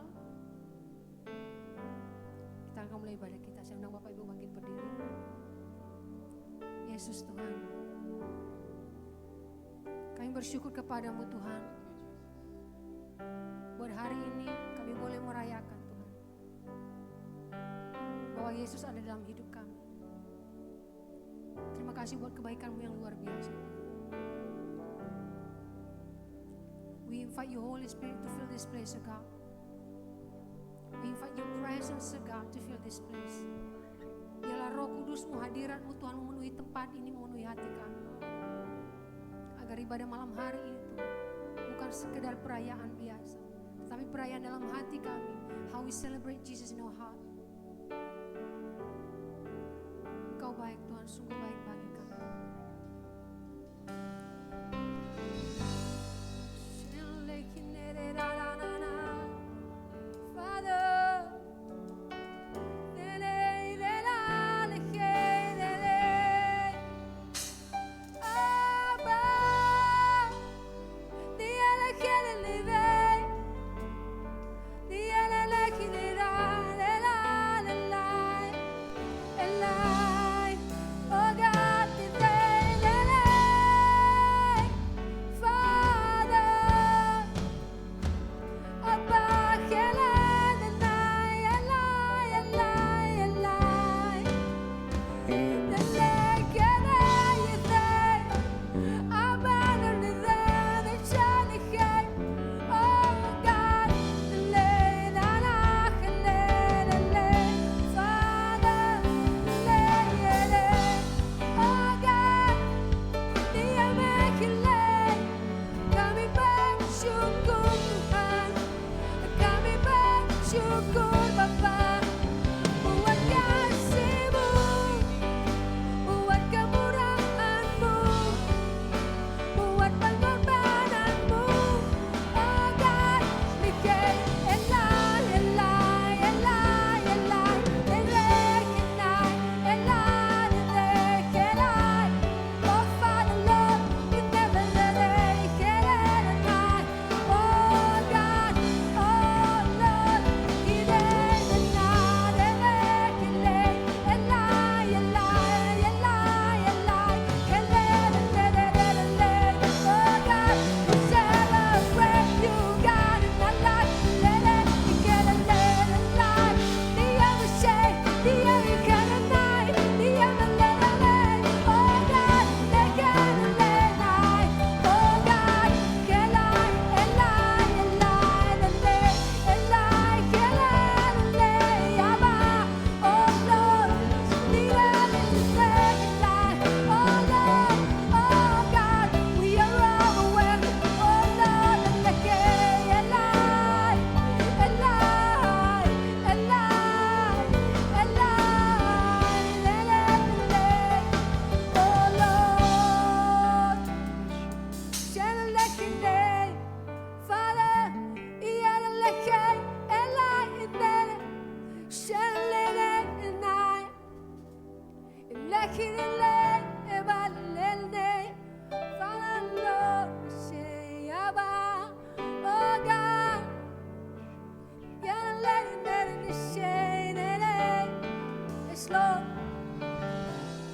Natal. Kita akan mulai ibadah kita. Saya undang Bapak Ibu bangkit berdiri. Yesus Tuhan, kami bersyukur kepadamu Tuhan. Buat hari ini kami boleh merayakan Tuhan, bahwa Yesus ada dalam hidup kami. Terima kasih buat kebaikan-Mu yang luar biasa. We invite your Holy Spirit to fill this place, oh God. We invite your presence, oh God, to fill this place. Biarlah Roh Kudus-Mu, hadirat-Mu Tuhan memenuhi tempat ini, memenuhi hati kami. Agar ibadah malam hari itu bukan sekedar perayaan biasa, tetapi perayaan dalam hati kami. How we celebrate Jesus in our heart. Engkau baik Tuhan, sungguh baik bagi kami.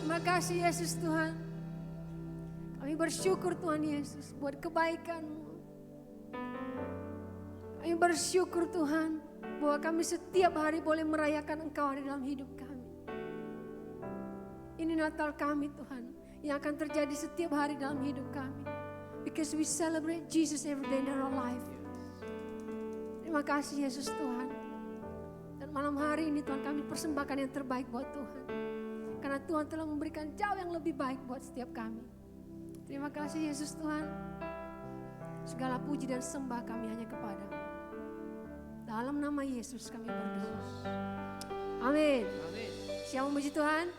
Terima kasih Yesus Tuhan. Kami bersyukur Tuhan Yesus buat kebaikan-Mu. Kami bersyukur Tuhan bahwa kami setiap hari boleh merayakan Engkau di dalam hidup kami. Ini Natal kami Tuhan, yang akan terjadi setiap hari dalam hidup kami. Because we celebrate Jesus every day in our life. Terima kasih Yesus Tuhan. Dan malam hari ini Tuhan kami persembahkan yang terbaik buat Tuhan. Karena Tuhan telah memberikan jauh yang lebih baik buat setiap kami. Terima kasih Yesus Tuhan. Segala puji dan sembah kami hanya kepada-Mu. Dalam nama Yesus kami berdoa. Amin. Amin. Siapa memuji Tuhan?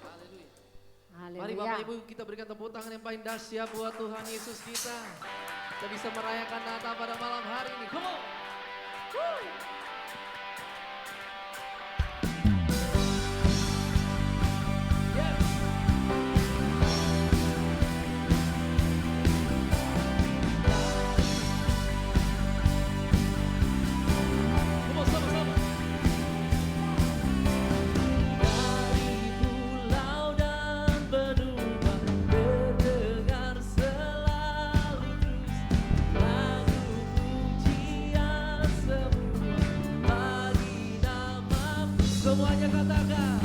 Haleluya. Mari Bapak Ibu kita berikan tepuk tangan yang paling dahsyat buat Tuhan Yesus kita. Kita bisa merayakan Natal pada malam hari ini. Come on. Woo. Come on, Semuanya katakan.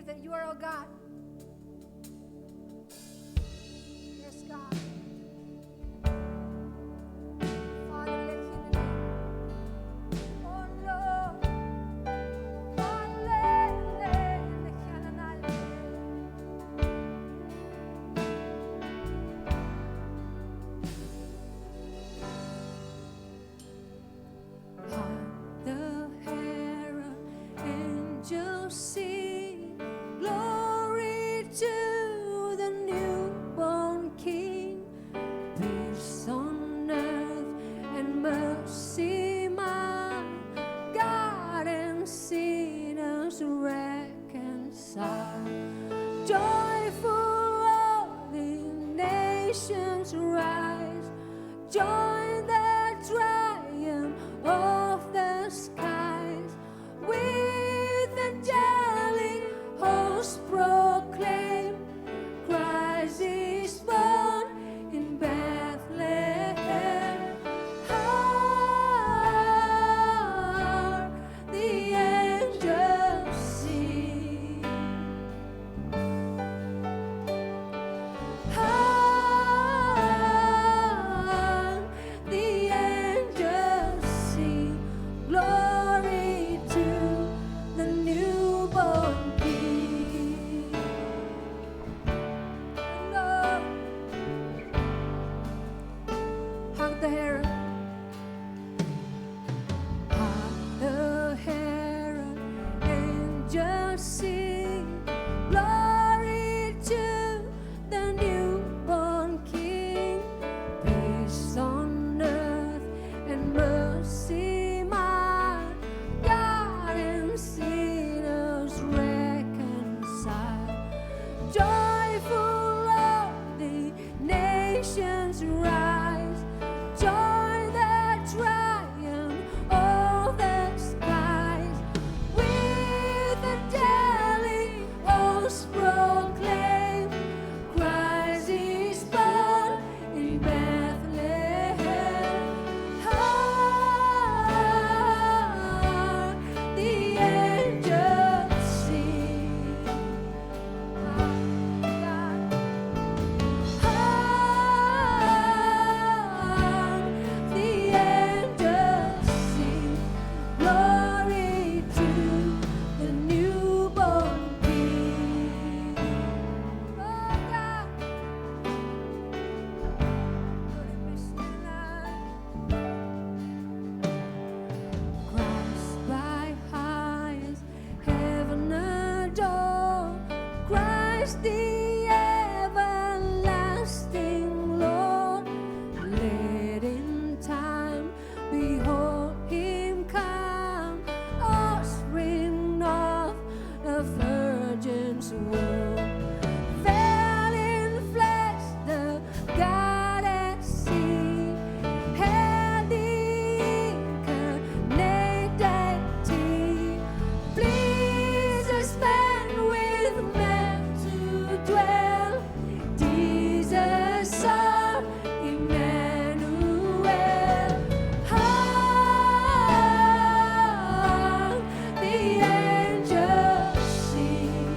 believe that you are a God. Yes, God. Father, let healing be. Oh Lord. The herald angels sing glory to the newborn King, peace on earth and mercy mild, God and sinners reconciled. Joyful all the nations rise, join the triumph of the skies, with angelic hosts proclaim, Christ is born in Bethlehem. Hark, the angels sing. Hark, the angels sing, glory to the newborn King. Lord, hark the herald. Hark the herald angels sing, glory to the newborn King, peace on earth and mercy mild, God and sinners reconciled. Joyful all the nations rise, join the triumph of the skies, with angelic hosts proclaim, Christ is born in Bethlehem. Hark, the angels sing. Hark, the angels sing, glory to the newborn King. Oh God, Christ by highest heaven adore, Christ the everlasting Lord. Let in time behold him come, offspring of the Virgin's womb. Fell in flesh, the God at sea, held the incarnate deity, pleases man with man to dwell. Jesus our Emmanuel. Hark, the angels sing.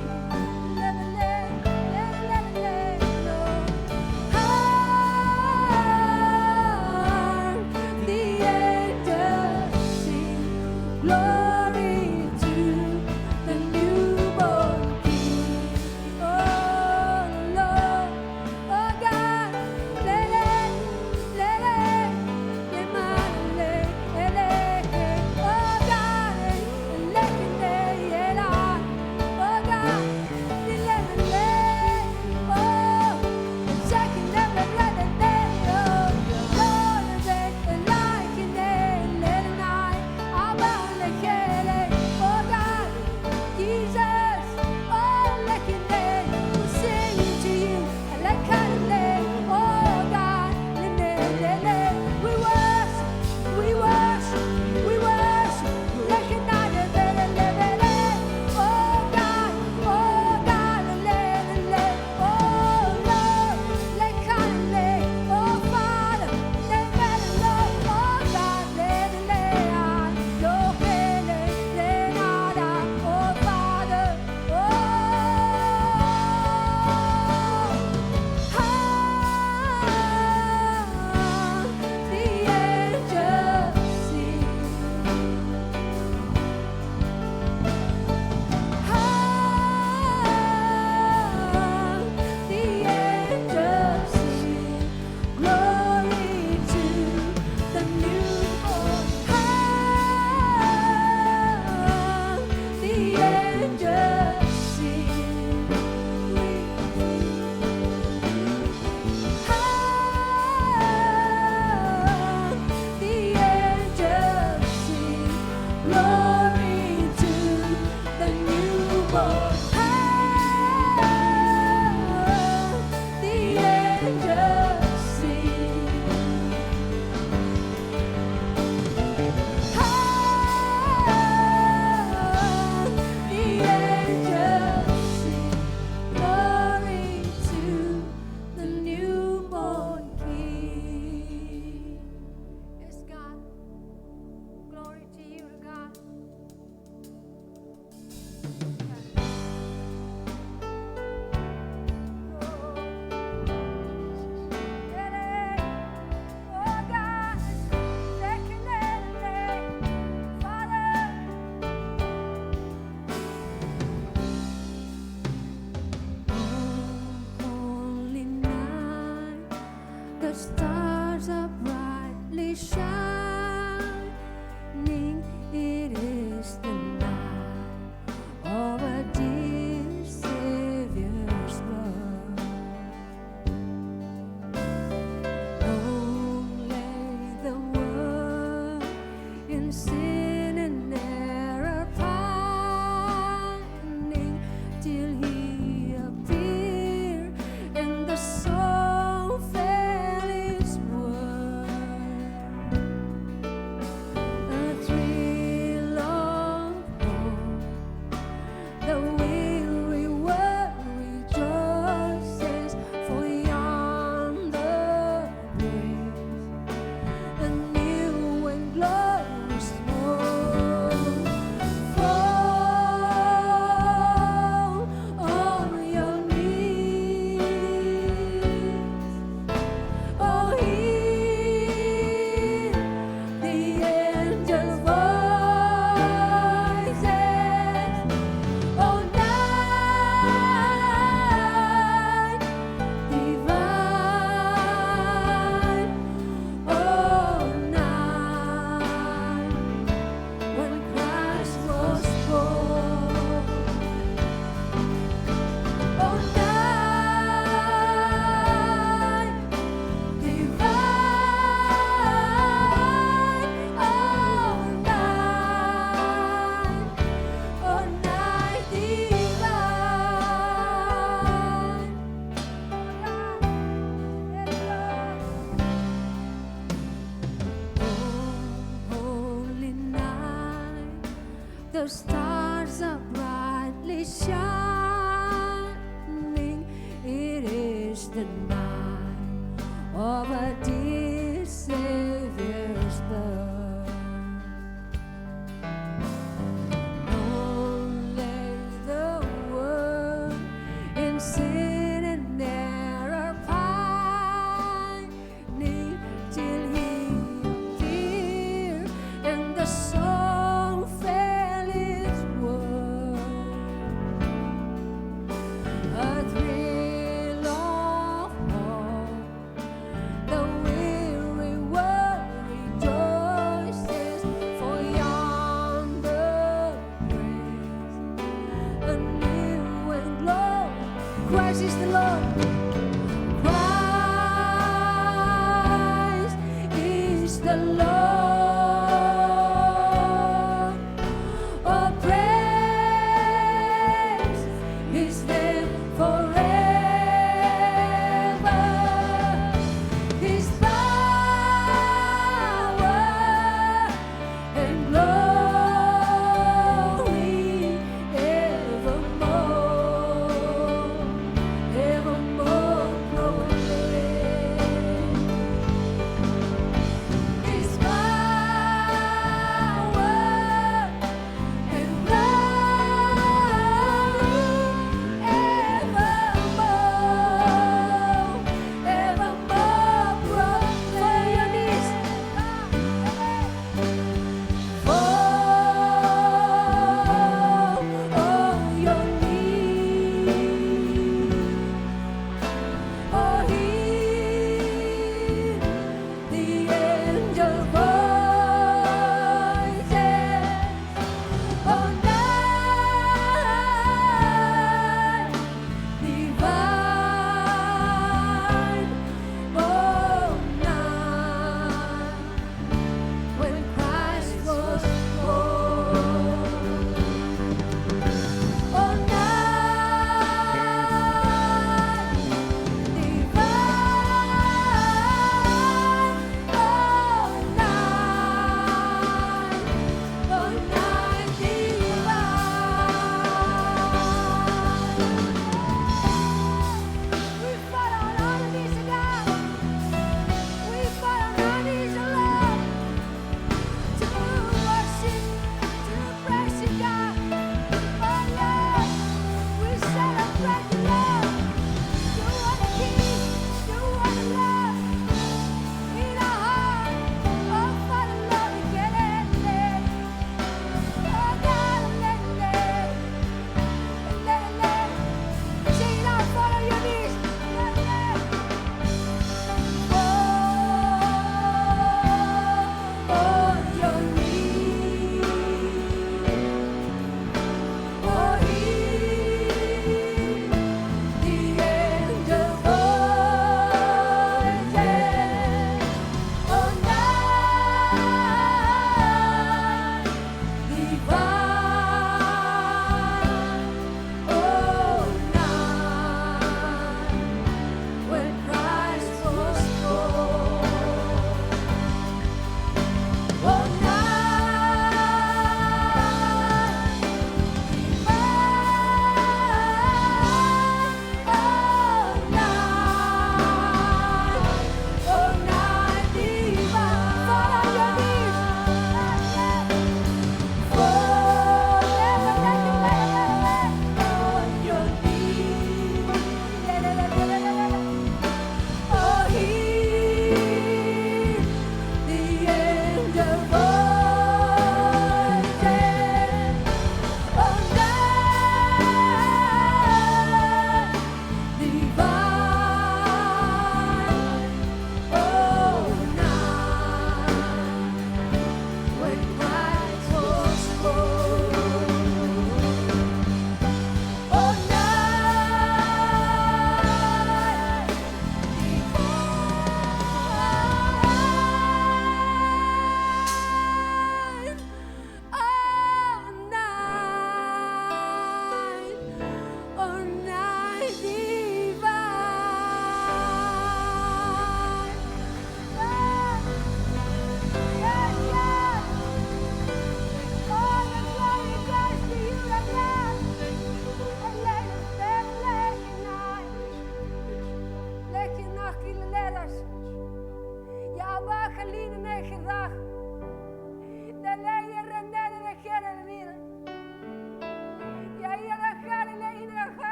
the stars are brightly shining. It is the night of a dear Savior's birth. Only the world in sin and error pining till He appeared, and the soul felt His word. A thrill of hope, the weary world rejoices, for yonder praise a new and glory. Christ is the Lord. Christ is the Lord. Oh, praise His name forever. His power and glory evermore, evermore proclaim. His power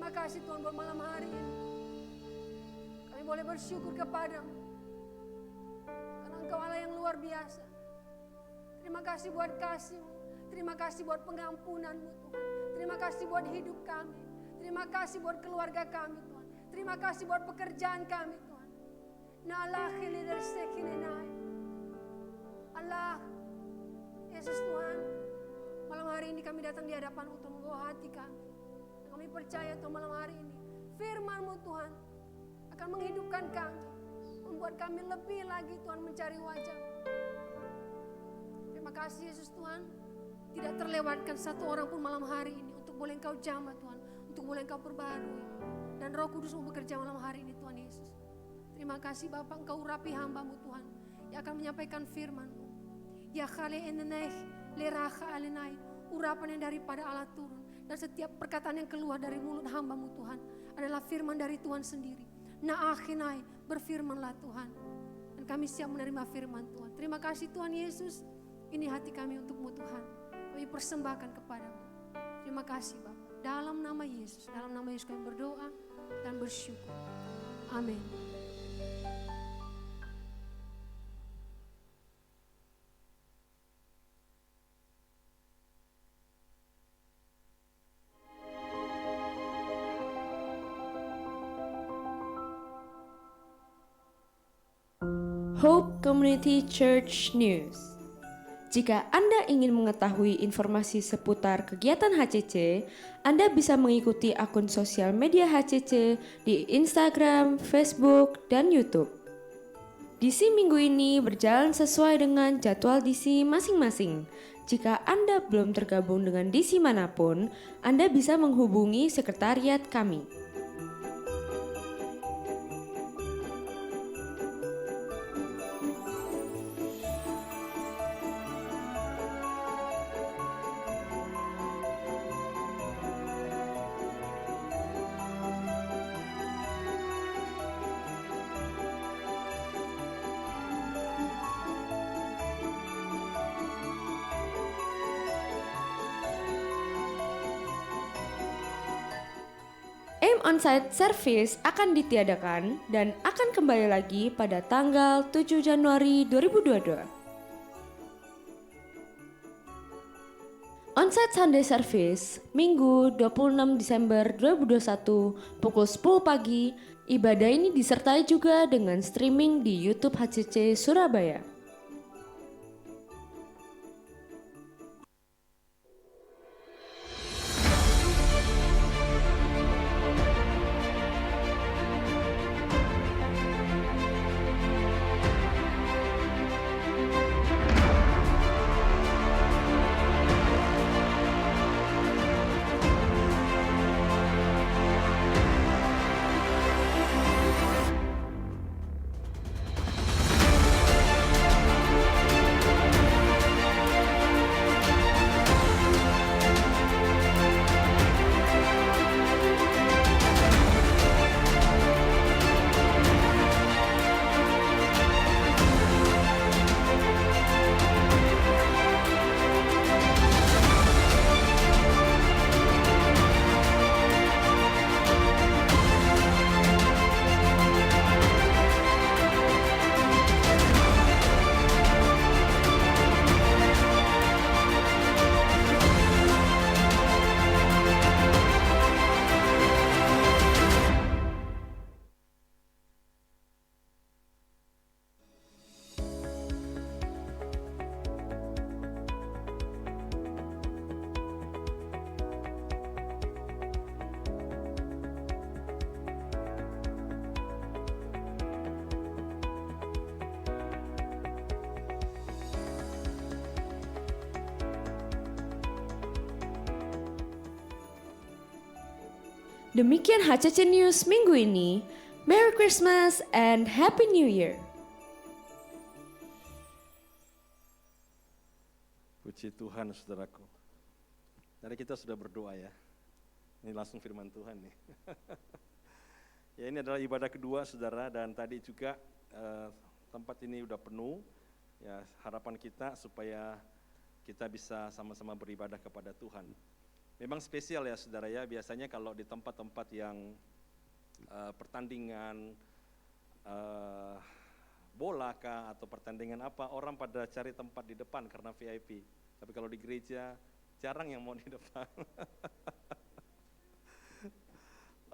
Terima kasih Tuhan buat malam hari ini. Kami boleh bersyukur kepadamu. Karena Engkau Allah yang luar biasa. Terima kasih buat kasih-Mu. Terima kasih buat pengampunan-Mu Tuhan. Terima kasih buat hidup kami. Terima kasih buat keluarga kami Tuhan. Terima kasih buat pekerjaan kami Tuhan. Allah, Yesus Tuhan, malam hari ini kami datang di hadapan untuk membawa hati kami. Dan kami percaya Tuhan malam hari ini, firman-Mu Tuhan akan menghidupkan kami. Membuat kami lebih lagi Tuhan mencari wajah-Mu. Terima kasih Yesus Tuhan, tidak terlewatkan satu orang pun malam hari ini untuk boleh Engkau jamah Tuhan, untuk boleh Engkau perbarui. Dan Roh Kudus mau bekerja malam hari ini Tuhan Yesus. Terima kasih Bapa, Engkau urapi hamba-Mu Tuhan yang akan menyampaikan firman-Mu. Ya khale eneneh leraha alenai, urapan yang daripada Allah turun. Dan setiap perkataan yang keluar dari mulut hamba-Mu Tuhan adalah firman dari Tuhan sendiri. Na'akhinai, berfirmanlah Tuhan. Dan kami siap menerima firman Tuhan. Terima kasih Tuhan Yesus. Ini hati kami untuk-Mu Tuhan. Kami persembahkan kepadamu. Terima kasih Bapa. Dalam nama Yesus kami berdoa dan bersyukur. Amin. Hope Community Church News. Jika Anda ingin mengetahui informasi seputar kegiatan HCC, Anda bisa mengikuti akun sosial media HCC di Instagram, Facebook, dan YouTube. DC minggu ini berjalan sesuai dengan jadwal DC masing-masing. Jika Anda belum tergabung dengan DC manapun, Anda bisa menghubungi sekretariat kami. On-site service akan ditiadakan dan akan kembali lagi pada tanggal 7 Januari 2022. On-site Sunday service Minggu 26 Desember 2021 pukul 10 pagi. Ibadah ini disertai juga dengan streaming di YouTube HCC Surabaya. Demikian HCC News minggu ini. Merry Christmas and Happy New Year. Puji Tuhan saudaraku. Tadi kita sudah berdoa ya. Ini langsung firman Tuhan nih. Ya, ini adalah ibadah kedua saudara, dan tadi juga tempat ini udah penuh. Ya, harapan kita supaya kita bisa sama-sama beribadah kepada Tuhan. Memang spesial ya saudara ya, biasanya kalau di tempat-tempat yang pertandingan bola kah atau pertandingan apa, orang pada cari tempat di depan karena VIP. Tapi kalau di gereja jarang yang mau di depan.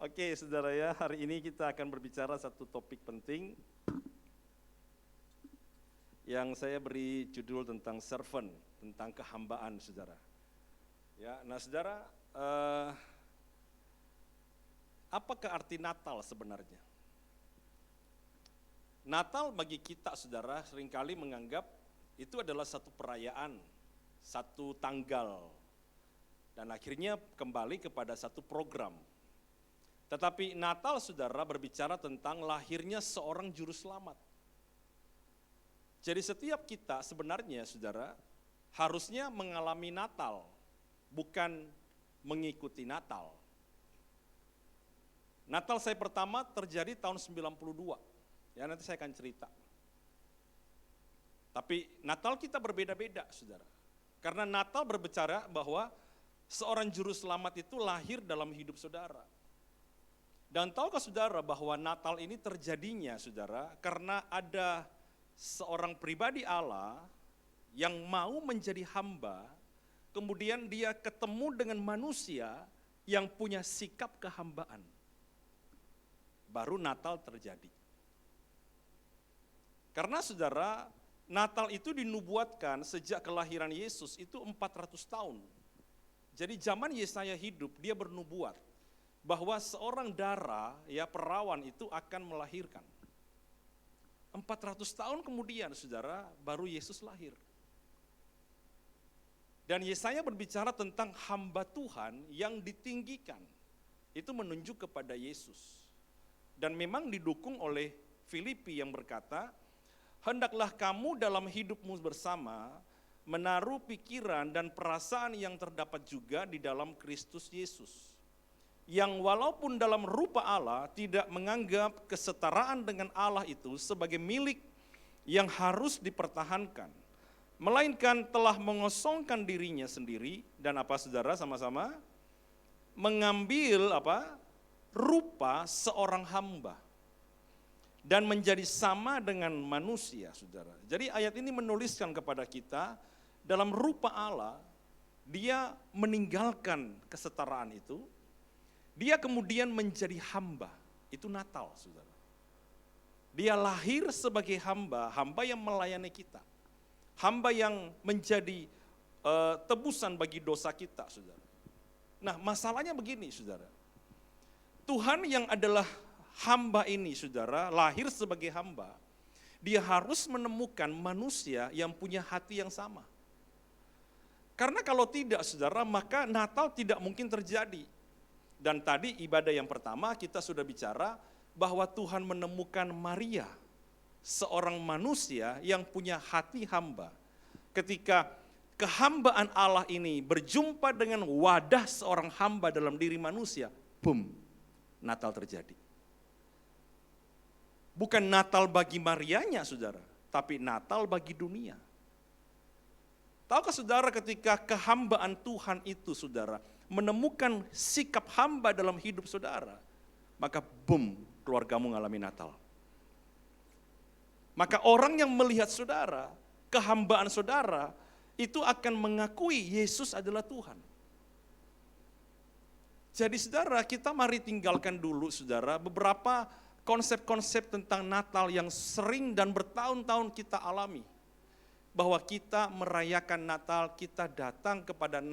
Oke saudara ya, hari ini kita akan berbicara satu topik penting yang saya beri judul tentang servant, tentang kehambaan saudara. Ya, nah saudara, apakah arti Natal sebenarnya? Natal bagi kita saudara seringkali menganggap itu adalah satu perayaan, satu tanggal, dan akhirnya kembali kepada satu program. Tetapi Natal saudara berbicara tentang lahirnya seorang juru selamat. Jadi setiap kita sebenarnya saudara harusnya mengalami Natal, bukan mengikuti Natal. Natal saya pertama terjadi tahun 92. Ya nanti saya akan cerita. Tapi Natal kita berbeda-beda saudara. Karena Natal berbicara bahwa seorang juru selamat itu lahir dalam hidup saudara. Dan tahukah saudara bahwa Natal ini terjadinya saudara karena ada seorang pribadi Allah yang mau menjadi hamba, kemudian dia ketemu dengan manusia yang punya sikap kehambaan. Baru Natal terjadi. Karena saudara, Natal itu dinubuatkan sejak kelahiran Yesus itu 400 tahun. Jadi zaman Yesaya hidup, dia bernubuat bahwa seorang dara, ya perawan itu akan melahirkan. 400 tahun kemudian saudara, baru Yesus lahir. Dan Yesaya berbicara tentang hamba Tuhan yang ditinggikan. Itu menunjuk kepada Yesus. Dan memang didukung oleh Filipi yang berkata, hendaklah kamu dalam hidupmu bersama menaruh pikiran dan perasaan yang terdapat juga di dalam Kristus Yesus. Yang walaupun dalam rupa Allah tidak menganggap kesetaraan dengan Allah itu sebagai milik yang harus dipertahankan. Melainkan telah mengosongkan dirinya sendiri dan apa saudara sama-sama mengambil rupa seorang hamba dan menjadi sama dengan manusia saudara. Jadi ayat ini menuliskan kepada kita dalam rupa Allah dia meninggalkan kesetaraan itu, dia kemudian menjadi hamba. Itu Natal saudara. Dia lahir sebagai hamba, hamba yang melayani kita. Hamba yang menjadi tebusan bagi dosa kita, saudara. Nah, masalahnya begini, saudara. Tuhan yang adalah hamba ini, saudara, lahir sebagai hamba, dia harus menemukan manusia yang punya hati yang sama. Karena kalau tidak, saudara, maka Natal tidak mungkin terjadi. Dan tadi ibadah yang pertama kita sudah bicara bahwa Tuhan menemukan Maria, seorang manusia yang punya hati hamba. Ketika kehambaan Allah ini berjumpa dengan wadah seorang hamba dalam diri manusia, boom, Natal terjadi. Bukan Natal bagi Marianya saudara, tapi Natal bagi dunia. Tahukah saudara ketika kehambaan Tuhan itu saudara, menemukan sikap hamba dalam hidup saudara, maka boom, keluargamu mengalami Natal. Maka orang yang melihat saudara, kehambaan saudara, itu akan mengakui Yesus adalah Tuhan. Jadi saudara, kita mari tinggalkan dulu saudara, beberapa konsep-konsep tentang Natal yang sering dan bertahun-tahun kita alami. Bahwa kita merayakan Natal, kita datang kepada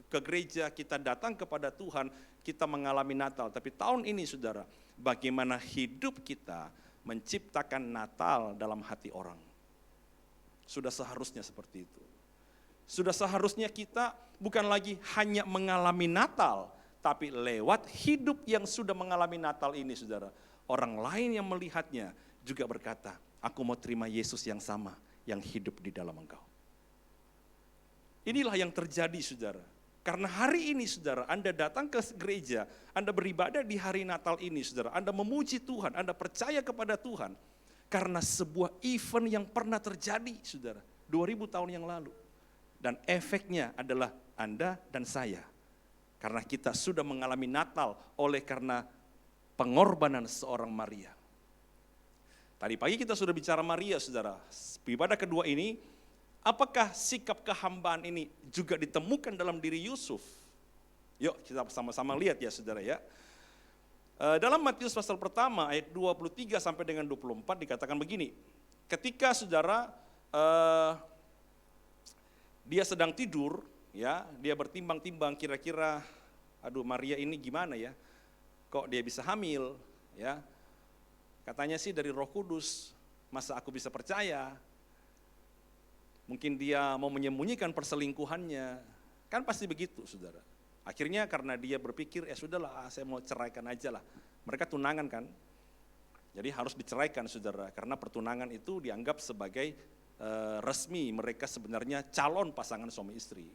ke gereja, kita datang kepada Tuhan, kita mengalami Natal. Tapi tahun ini saudara, bagaimana hidup kita menciptakan Natal dalam hati orang. Sudah seharusnya seperti itu. Sudah seharusnya kita bukan lagi hanya mengalami Natal, tapi lewat hidup yang sudah mengalami Natal ini saudara, orang lain yang melihatnya juga berkata, aku mau terima Yesus yang sama, yang hidup di dalam engkau. Inilah yang terjadi saudara. Karena hari ini saudara, Anda datang ke gereja, Anda beribadah di hari Natal ini saudara, Anda memuji Tuhan, Anda percaya kepada Tuhan. Karena sebuah event yang pernah terjadi saudara, 2000 tahun yang lalu. Dan efeknya adalah Anda dan saya Karena kita sudah mengalami Natal oleh karena pengorbanan seorang Maria. Tadi pagi kita sudah bicara Maria, saudara. Ibadah kedua ini, apakah sikap kehambaan ini juga ditemukan dalam diri Yusuf? Yuk kita sama-sama lihat ya saudara ya. Dalam Matius pasal pertama ayat 23 sampai dengan 24 dikatakan begini. Ketika saudara dia sedang tidur, ya, dia bertimbang-timbang kira-kira, aduh Maria ini gimana ya? Kok dia bisa hamil, ya? Katanya sih dari Roh Kudus, masa aku bisa percaya? Mungkin dia mau menyembunyikan perselingkuhannya, kan pasti begitu saudara. Akhirnya karena dia berpikir, sudahlah saya mau ceraikan aja lah. Mereka tunangan kan, jadi harus diceraikan saudara, karena pertunangan itu dianggap sebagai resmi, mereka sebenarnya calon pasangan suami istri.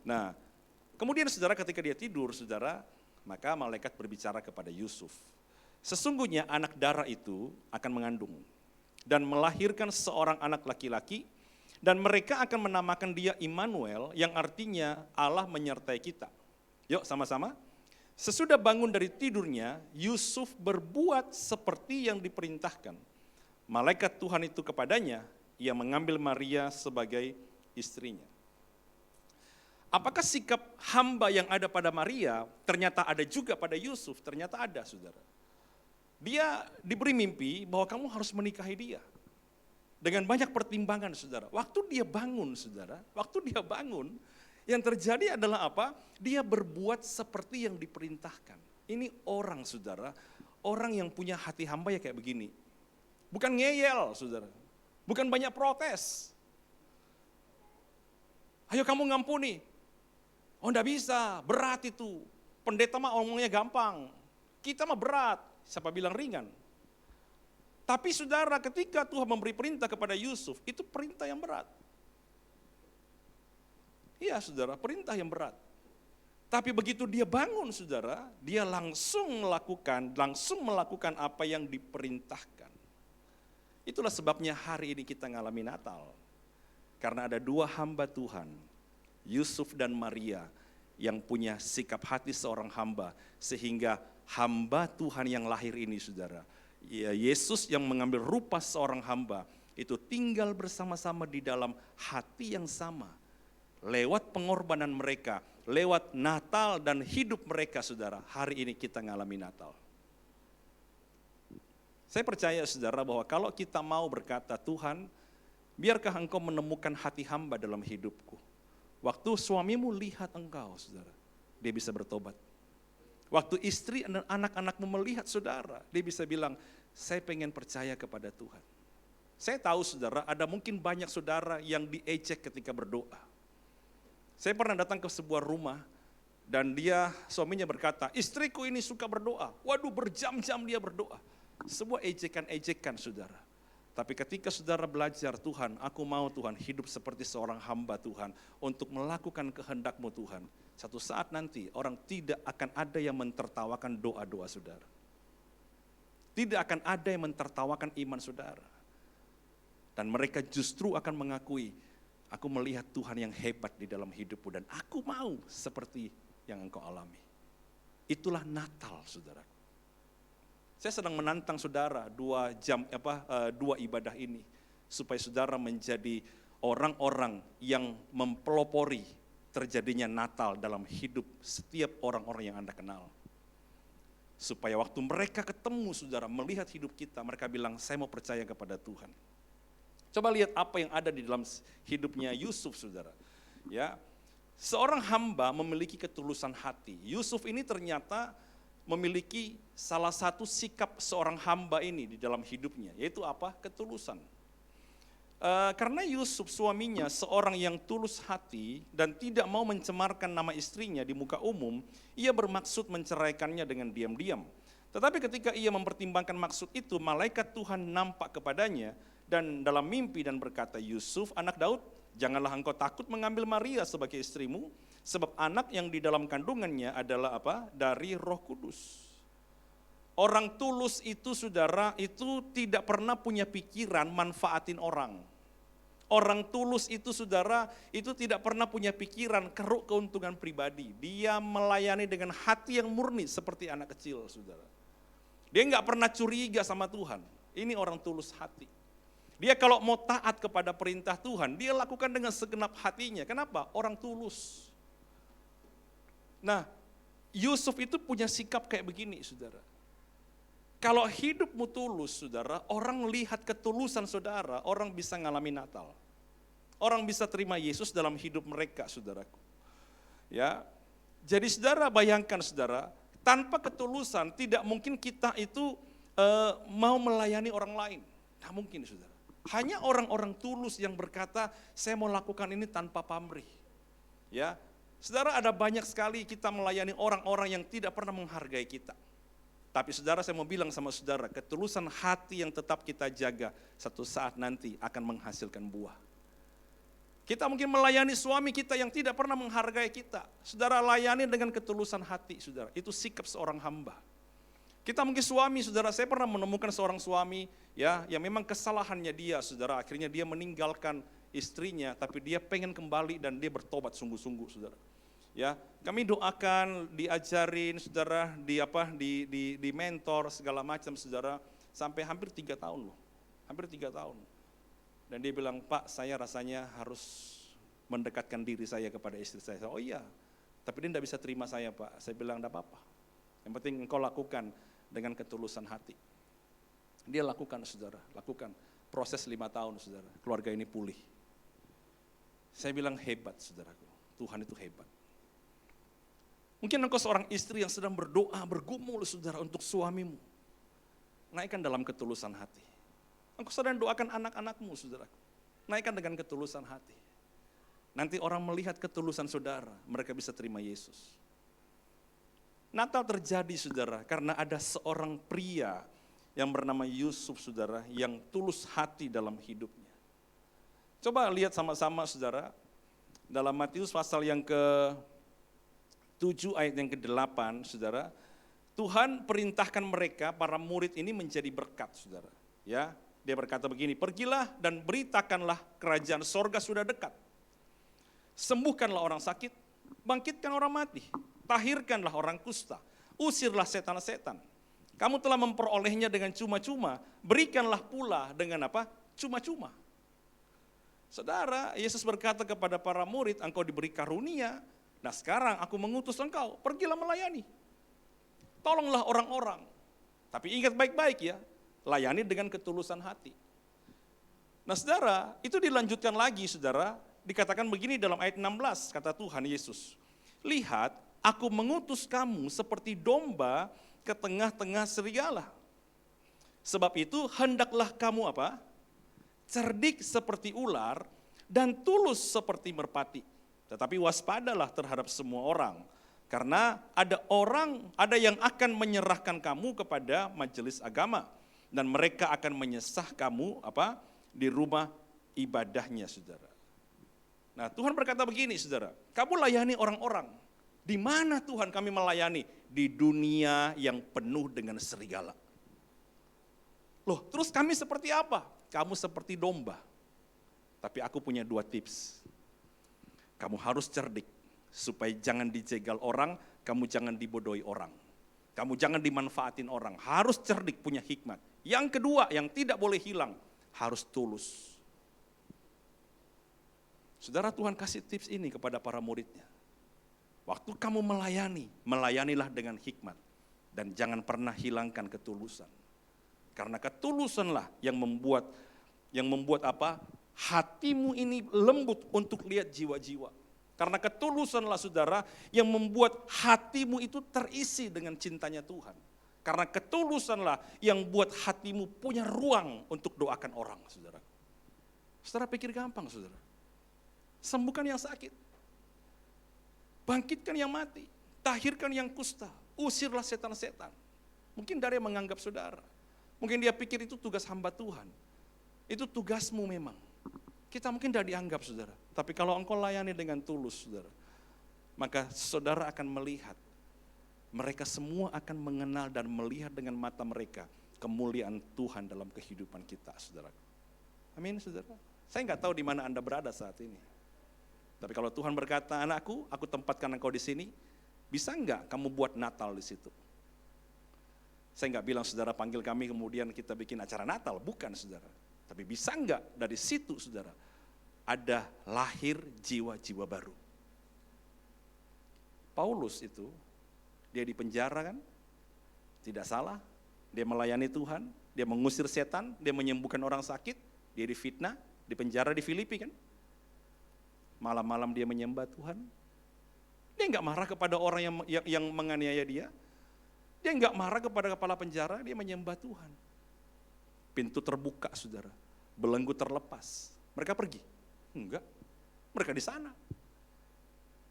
Nah, kemudian saudara ketika dia tidur saudara, maka malaikat berbicara kepada Yusuf. Sesungguhnya anak darah itu akan mengandung dan melahirkan seorang anak laki-laki, dan mereka akan menamakan dia Immanuel, yang artinya Allah menyertai kita. Yuk sama-sama. Sesudah bangun dari tidurnya, Yusuf berbuat seperti yang diperintahkan malaikat Tuhan itu kepadanya. Ia mengambil Maria sebagai istrinya. Apakah sikap hamba yang ada pada Maria ternyata ada juga pada Yusuf? Ternyata ada saudara. Dia diberi mimpi bahwa kamu harus menikahi dia. Dengan banyak pertimbangan saudara. Waktu dia bangun saudara, yang terjadi adalah apa? Dia berbuat seperti yang diperintahkan. Ini orang saudara, orang yang punya hati hamba ya kayak begini. Bukan ngeyel saudara, bukan banyak protes. Ayo kamu ngampuni. Oh enggak bisa, berat itu. Pendeta mah omongnya gampang, kita mah berat, siapa bilang ringan. Tapi saudara ketika Tuhan memberi perintah kepada Yusuf, itu perintah yang berat. Iya saudara, perintah yang berat. Tapi begitu dia bangun saudara, dia langsung melakukan apa yang diperintahkan. Itulah sebabnya hari ini kita ngalami Natal. Karena ada dua hamba Tuhan, Yusuf dan Maria, yang punya sikap hati seorang hamba, sehingga hamba Tuhan yang lahir ini saudara, ya, Yesus yang mengambil rupa seorang hamba, itu tinggal bersama-sama di dalam hati yang sama. Lewat pengorbanan mereka, lewat Natal dan hidup mereka saudara, hari ini kita ngalami Natal. Saya percaya saudara bahwa kalau kita mau berkata, Tuhan, biarkah engkau menemukan hati hamba dalam hidupku. Waktu suamimu lihat engkau saudara, dia bisa bertobat. Waktu istri dan anak-anakmu melihat saudara, dia bisa bilang, saya pengen percaya kepada Tuhan. Saya tahu saudara, ada mungkin banyak saudara yang diejek ketika berdoa. Saya pernah datang ke sebuah rumah, dan suaminya berkata, istriku ini suka berdoa. Waduh, berjam-jam dia berdoa. Sebuah ejekan-ejekan saudara. Tapi ketika saudara belajar, Tuhan, aku mau Tuhan hidup seperti seorang hamba Tuhan, untuk melakukan kehendak-Mu Tuhan. Satu saat nanti orang tidak akan ada yang mentertawakan doa-doa saudara. Tidak akan ada yang mentertawakan iman saudara. Dan mereka justru akan mengakui, aku melihat Tuhan yang hebat di dalam hidupku, dan aku mau seperti yang engkau alami. Itulah Natal saudara. Saya sedang menantang saudara dua ibadah ini, supaya saudara menjadi orang-orang yang mempelopori terjadinya Natal dalam hidup setiap orang-orang yang Anda kenal. Supaya waktu mereka ketemu saudara, melihat hidup kita, mereka bilang, saya mau percaya kepada Tuhan. Coba lihat apa yang ada di dalam hidupnya Yusuf saudara. Ya, seorang hamba memiliki ketulusan hati. Yusuf ini ternyata memiliki salah satu sikap seorang hamba ini di dalam hidupnya, yaitu apa? Ketulusan. Karena Yusuf suaminya seorang yang tulus hati dan tidak mau mencemarkan nama istrinya di muka umum, ia bermaksud menceraikannya dengan diam-diam. Tetapi ketika ia mempertimbangkan maksud itu, malaikat Tuhan nampak kepadanya dan dalam mimpi dan berkata, Yusuf anak Daud, janganlah engkau takut mengambil Maria sebagai istrimu, sebab anak yang di dalam kandungannya adalah apa? Dari Roh Kudus. Orang tulus itu saudara, itu tidak pernah punya pikiran manfaatin orang. Orang tulus itu saudara, itu tidak pernah punya pikiran keruk keuntungan pribadi. Dia melayani dengan hati yang murni seperti anak kecil saudara. Dia nggak pernah curiga sama Tuhan. Ini orang tulus hati. Dia kalau mau taat kepada perintah Tuhan, dia lakukan dengan segenap hatinya. Kenapa? Orang tulus. Nah, Yusuf itu punya sikap kayak begini saudara. Kalau hidupmu tulus, saudara, orang lihat ketulusan saudara, orang bisa ngalami Natal. Orang bisa terima Yesus dalam hidup mereka, saudaraku. Ya, jadi saudara bayangkan saudara, tanpa ketulusan tidak mungkin kita itu mau melayani orang lain. Tidak mungkin saudara. Hanya orang-orang tulus yang berkata, saya mau lakukan ini tanpa pamrih. Ya, saudara ada banyak sekali kita melayani orang-orang yang tidak pernah menghargai kita. Tapi saudara saya mau bilang sama saudara, ketulusan hati yang tetap kita jaga satu saat nanti akan menghasilkan buah. Kita mungkin melayani suami kita yang tidak pernah menghargai kita. Saudara layani dengan ketulusan hati saudara, itu sikap seorang hamba. Kita mungkin suami saudara, saya pernah menemukan seorang suami ya yang memang kesalahannya dia saudara, akhirnya dia meninggalkan istrinya tapi dia pengen kembali dan dia bertobat sungguh-sungguh saudara. Ya, kami doakan, diajarin saudara, di mentor segala macam saudara, sampai hampir 3 tahun loh, hampir 3 tahun. Dan dia bilang, Pak saya rasanya harus mendekatkan diri saya kepada istri saya. Oh iya, tapi dia tidak bisa terima saya Pak. Saya bilang tidak apa-apa, yang penting engkau lakukan dengan ketulusan hati. Dia lakukan saudara, lakukan proses 5 tahun saudara, keluarga ini pulih. Saya bilang hebat saudaraku, Tuhan itu hebat. Mungkin engkau seorang istri yang sedang berdoa, bergumul saudara untuk suamimu. Naikkan dalam ketulusan hati. Engkau sedang doakan anak-anakmu saudara. Naikkan dengan ketulusan hati. Nanti orang melihat ketulusan saudara, mereka bisa terima Yesus. Natal terjadi saudara, karena ada seorang pria yang bernama Yusuf saudara, yang tulus hati dalam hidupnya. Coba lihat sama-sama saudara, dalam Matius pasal yang ke-7 ayat yang ke-8 saudara, Tuhan perintahkan mereka para murid ini menjadi berkat saudara. Ya, dia berkata begini, pergilah dan beritakanlah kerajaan sorga sudah dekat. Sembuhkanlah orang sakit, bangkitkan orang mati, tahirkanlah orang kusta, usirlah setan-setan. Kamu telah memperolehnya dengan cuma-cuma, berikanlah pula dengan apa? Cuma-cuma. Saudara, Yesus berkata kepada para murid, engkau diberi karunia. Nah sekarang aku mengutus engkau, pergilah melayani. Tolonglah orang-orang. Tapi ingat baik-baik ya, layani dengan ketulusan hati. Nah saudara, itu dilanjutkan lagi saudara, dikatakan begini dalam ayat 16, kata Tuhan Yesus. Lihat, aku mengutus kamu seperti domba ke tengah-tengah serigala. Sebab itu hendaklah kamu apa? Cerdik seperti ular dan tulus seperti merpati. Tetapi waspadalah terhadap semua orang, karena ada yang akan menyerahkan kamu kepada majelis agama, dan mereka akan menyesah kamu di rumah ibadahnya, saudara. Nah, Tuhan berkata begini, saudara, kamu layani orang-orang. Di mana Tuhan kami melayani? Di dunia yang penuh dengan serigala. Loh, terus kami seperti apa? Kamu seperti domba. Tapi aku punya 2 tips. Kamu harus cerdik, supaya jangan dijegal orang, kamu jangan dibodohi orang. Kamu jangan dimanfaatin orang, harus cerdik, punya hikmat. Yang kedua, yang tidak boleh hilang, harus tulus. Saudara, Tuhan kasih tips ini kepada para muridnya. Waktu kamu melayanilah dengan hikmat. Dan jangan pernah hilangkan ketulusan. Karena ketulusanlah yang membuat apa? Hatimu ini lembut untuk lihat jiwa-jiwa. Karena ketulusanlah saudara yang membuat hatimu itu terisi dengan cintanya Tuhan. Karena ketulusanlah yang buat hatimu punya ruang untuk doakan orang, saudara. Saudara pikir gampang, saudara. Sembuhkan yang sakit. Bangkitkan yang mati. Tahirkan yang kusta. Usirlah setan-setan. Mungkin dari yang menganggap saudara. Mungkin dia pikir itu tugas hamba Tuhan. Itu tugasmu memang. Kita mungkin tidak dianggap saudara, tapi kalau engkau layani dengan tulus saudara, maka saudara akan melihat, mereka semua akan mengenal dan melihat dengan mata mereka kemuliaan Tuhan dalam kehidupan kita saudara. Amin saudara. Saya nggak tahu di mana Anda berada saat ini. Tapi kalau Tuhan berkata, anakku, aku tempatkan engkau di sini, bisa nggak kamu buat Natal di situ? Saya nggak bilang saudara panggil kami kemudian kita bikin acara Natal, bukan saudara. Tapi bisa nggak dari situ saudara, ada lahir jiwa-jiwa baru. Paulus itu, dia di penjara kan, tidak salah, dia melayani Tuhan, dia mengusir setan, dia menyembuhkan orang sakit, dia difitnah, di penjara di Filipi kan. Malam-malam dia menyembah Tuhan. Dia enggak marah kepada orang yang menganiaya dia. Dia enggak marah kepada kepala penjara, dia menyembah Tuhan. Pintu terbuka saudara, belenggu terlepas. Mereka pergi? Enggak, mereka di sana.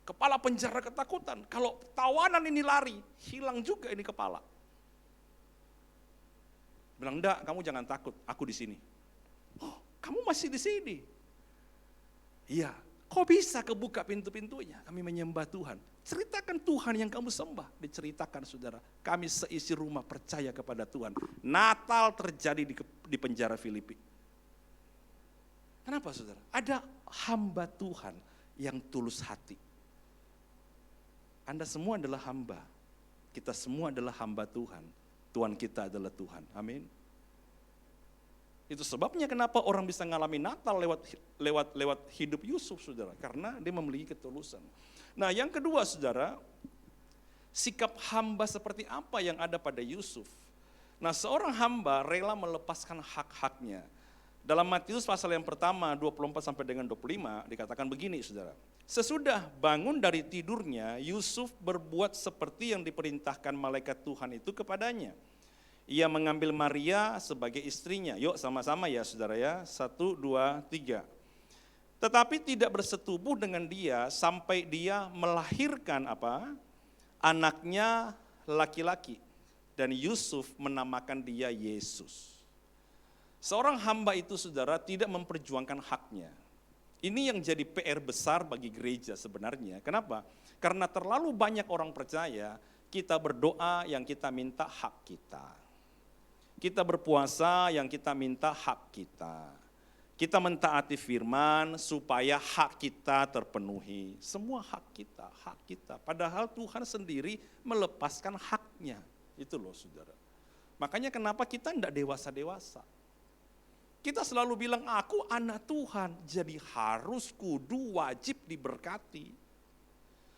Kepala penjara ketakutan, kalau tawanan ini lari, hilang juga ini kepala. Bilang, enggak, kamu jangan takut, aku di sini. Oh, kamu masih di sini? Iya, kok bisa kebuka pintu-pintunya? Kami menyembah Tuhan. Ceritakan Tuhan yang kamu sembah. Diceritakan saudara, kami seisi rumah percaya kepada Tuhan. Natal terjadi di penjara Filipi. Kenapa saudara? Ada hamba Tuhan yang tulus hati. Anda semua adalah hamba. Kita semua adalah hamba Tuhan. Tuhan kita adalah Tuhan. Amin. Itu sebabnya kenapa orang bisa ngalami Natal lewat hidup Yusuf, saudara. Karena dia memiliki ketulusan. Nah yang kedua saudara, sikap hamba seperti apa yang ada pada Yusuf. Nah seorang hamba rela melepaskan hak-haknya. Dalam Matius pasal yang pertama 24 sampai dengan 25 dikatakan begini saudara. Sesudah bangun dari tidurnya, Yusuf berbuat seperti yang diperintahkan malaikat Tuhan itu kepadanya. Ia mengambil Maria sebagai istrinya. Yuk sama-sama ya saudara ya. 1, 2, 3. Tetapi tidak bersetubuh dengan dia sampai dia melahirkan apa? Anaknya laki-laki. Dan Yusuf menamakan dia Yesus. Seorang hamba itu saudara tidak memperjuangkan haknya. Ini yang jadi PR besar bagi gereja sebenarnya. Kenapa? Karena terlalu banyak orang percaya kita berdoa yang kita minta hak kita. Kita berpuasa yang kita minta hak kita. Kita mentaati firman supaya hak kita terpenuhi. Semua hak kita. Padahal Tuhan sendiri melepaskan haknya. Itu loh saudara. Makanya kenapa kita tidak dewasa-dewasa. Kita selalu bilang aku anak Tuhan, jadi harus kudu wajib diberkati.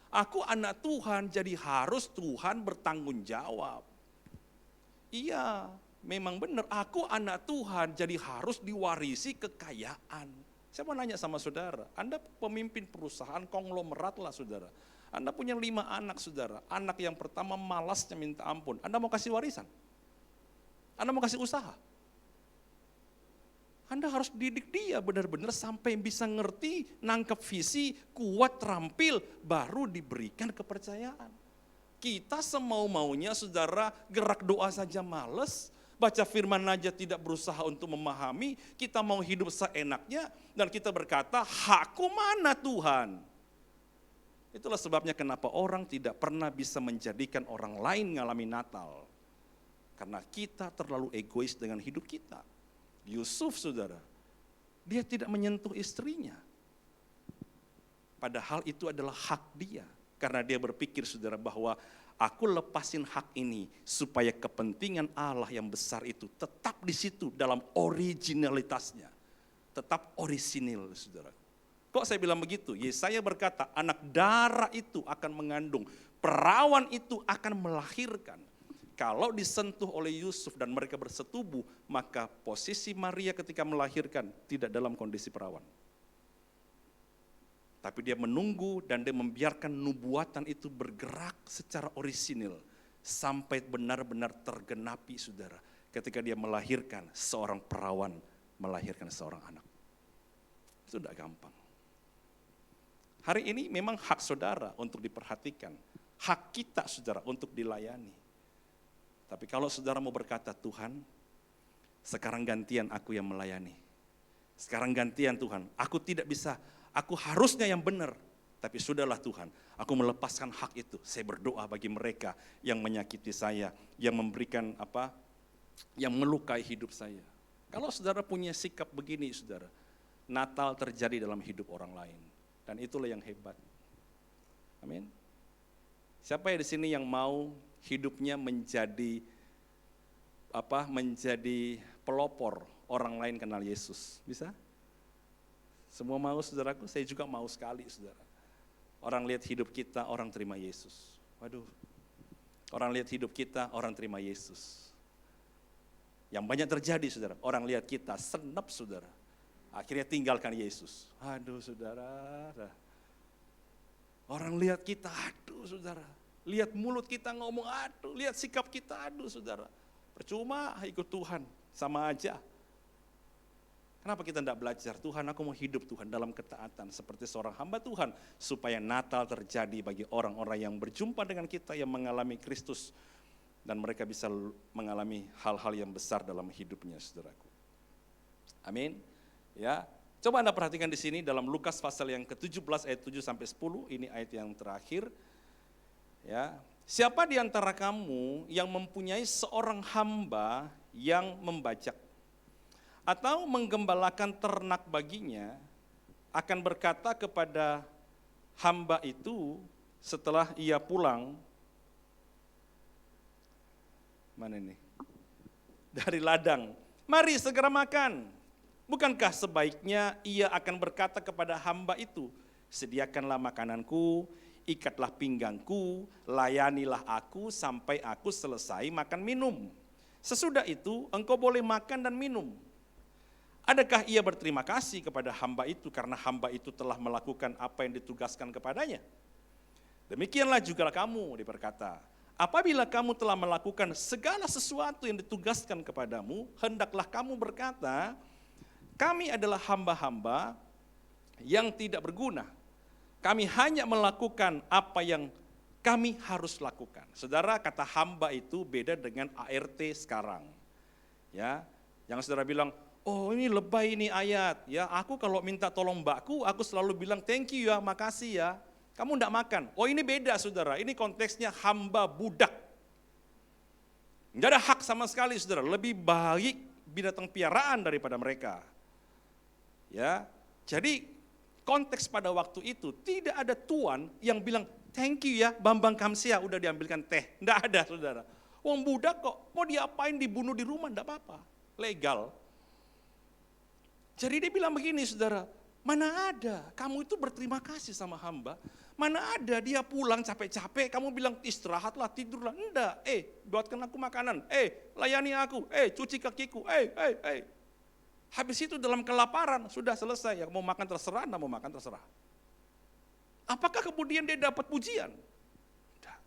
Aku anak Tuhan, jadi harus Tuhan bertanggung jawab. Iya. Memang benar, aku anak Tuhan jadi harus diwarisi kekayaan. Saya mau nanya sama saudara, Anda pemimpin perusahaan konglomerat lah saudara. Anda punya 5 anak saudara, anak yang pertama malasnya minta ampun. Anda mau kasih warisan? Anda mau kasih usaha? Anda harus didik dia benar-benar sampai bisa ngerti, nangkep visi, kuat, terampil, baru diberikan kepercayaan. Kita semau-maunya saudara, gerak doa saja males, baca firman aja tidak berusaha untuk memahami, kita mau hidup seenaknya, dan kita berkata, hakku mana Tuhan? Itulah sebabnya kenapa orang tidak pernah bisa menjadikan orang lain ngalami Natal. Karena kita terlalu egois dengan hidup kita. Yusuf saudara, dia tidak menyentuh istrinya. Padahal itu adalah hak dia. Karena dia berpikir saudara bahwa aku lepasin hak ini supaya kepentingan Allah yang besar itu tetap di situ dalam originalitasnya. Tetap orisinil saudara. Kok saya bilang begitu? Yesaya berkata anak darah itu akan mengandung. Perawan itu akan melahirkan. Kalau disentuh oleh Yusuf dan mereka bersetubuh, maka posisi Maria ketika melahirkan tidak dalam kondisi perawan. Tapi dia menunggu dan dia membiarkan nubuatan itu bergerak secara orisinil. Sampai benar-benar tergenapi saudara. Ketika dia melahirkan seorang perawan, melahirkan seorang anak. Itu tidak gampang. Hari ini memang hak saudara untuk diperhatikan. Hak kita saudara untuk dilayani. Tapi kalau saudara mau berkata, Tuhan, sekarang gantian aku yang melayani. Sekarang gantian Tuhan, aku tidak bisa, aku harusnya yang benar. Tapi sudahlah Tuhan, aku melepaskan hak itu. Saya berdoa bagi mereka yang menyakiti saya, yang memberikan yang melukai hidup saya. Kalau saudara punya sikap begini saudara, Natal terjadi dalam hidup orang lain. Dan itulah yang hebat. Amin. Siapa ya di sini yang mau hidupnya menjadi pelopor orang lain kenal Yesus? Bisa? Semua mau saudaraku? Saya juga mau sekali saudara. Orang lihat hidup kita, orang terima Yesus. Waduh. Orang lihat hidup kita, orang terima Yesus. Yang banyak terjadi saudara, orang lihat kita senep saudara. Akhirnya tinggalkan Yesus. Aduh saudara. Orang lihat kita, aduh saudara. Lihat mulut kita ngomong, aduh. Lihat sikap kita, aduh saudara. Percuma ikut Tuhan, sama aja. Kenapa kita tidak belajar? Tuhan, aku mau hidup Tuhan dalam ketaatan seperti seorang hamba Tuhan. Supaya Natal terjadi bagi orang-orang yang berjumpa dengan kita, yang mengalami Kristus. Dan mereka bisa mengalami hal-hal yang besar dalam hidupnya, saudaraku. Amin. Ya, coba Anda perhatikan di sini dalam Lukas pasal yang ke-17 ayat 7 sampai 10, ini ayat yang terakhir. Ya, siapa di antara kamu yang mempunyai seorang hamba yang membajak atau menggembalakan ternak baginya, akan berkata kepada hamba itu setelah ia pulang, mana ini? Dari ladang, mari segera makan. Bukankah sebaiknya ia akan berkata kepada hamba itu, sediakanlah makananku, ikatlah pinggangku, layanilah aku sampai aku selesai makan minum. Sesudah itu engkau boleh makan dan minum. Adakah ia berterima kasih kepada hamba itu karena hamba itu telah melakukan apa yang ditugaskan kepadanya? Demikianlah juga kamu, diberkata. Apabila kamu telah melakukan segala sesuatu yang ditugaskan kepadamu, hendaklah kamu berkata, kami adalah hamba-hamba yang tidak berguna. Kami hanya melakukan apa yang kami harus lakukan. Saudara, kata hamba itu beda dengan ART sekarang. Ya, yang saudara bilang, oh ini lebay ini ayat. Ya, aku kalau minta tolong mbakku, aku selalu bilang thank you ya, makasih ya. Kamu enggak makan. Oh ini beda saudara, ini konteksnya hamba budak. Enggak ada hak sama sekali saudara, lebih baik binatang piaraan daripada mereka. Ya, jadi konteks pada waktu itu tidak ada tuan yang bilang thank you ya Bambang Kamsia udah diambilkan teh. Enggak ada saudara. Wong budak kok mau diapain, dibunuh di rumah enggak apa-apa, legal. Jadi dia bilang begini saudara, mana ada kamu itu berterima kasih sama hamba, mana ada dia pulang capek-capek, kamu bilang istirahatlah, tidurlah, enggak, buatkan aku makanan, layani aku, cuci kakiku, habis itu dalam kelaparan, sudah selesai, yang mau makan terserah, enggak mau makan terserah. Apakah kemudian dia dapat pujian? Enggak.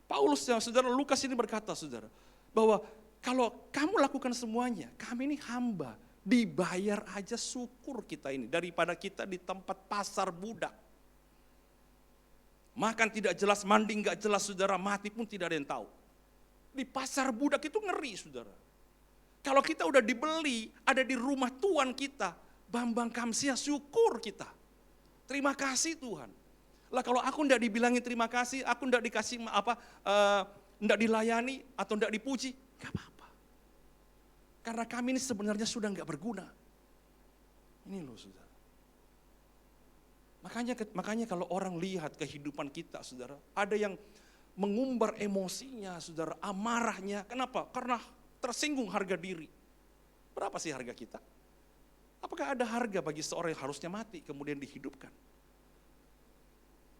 Paulus yang saudara Lukas ini berkata saudara, bahwa kalau kamu lakukan semuanya, kami ini hamba, dibayar aja syukur kita ini daripada kita di tempat pasar budak. Makan tidak jelas, mandi enggak jelas saudara, mati pun tidak ada yang tahu. Di pasar budak itu ngeri saudara. Kalau kita udah dibeli, ada di rumah tuan kita, Bambang Kamsia syukur kita. Terima kasih Tuhan. Lah kalau aku enggak dibilangin terima kasih, aku enggak dikasih enggak dilayani atau enggak dipuji, enggak apa-apa. Karena kami ini sebenarnya sudah enggak berguna. Ini loh saudara. Makanya kalau orang lihat kehidupan kita saudara, ada yang mengumbar emosinya saudara, amarahnya. Kenapa? Karena tersinggung harga diri. Berapa sih harga kita? Apakah ada harga bagi seorang yang harusnya mati kemudian dihidupkan?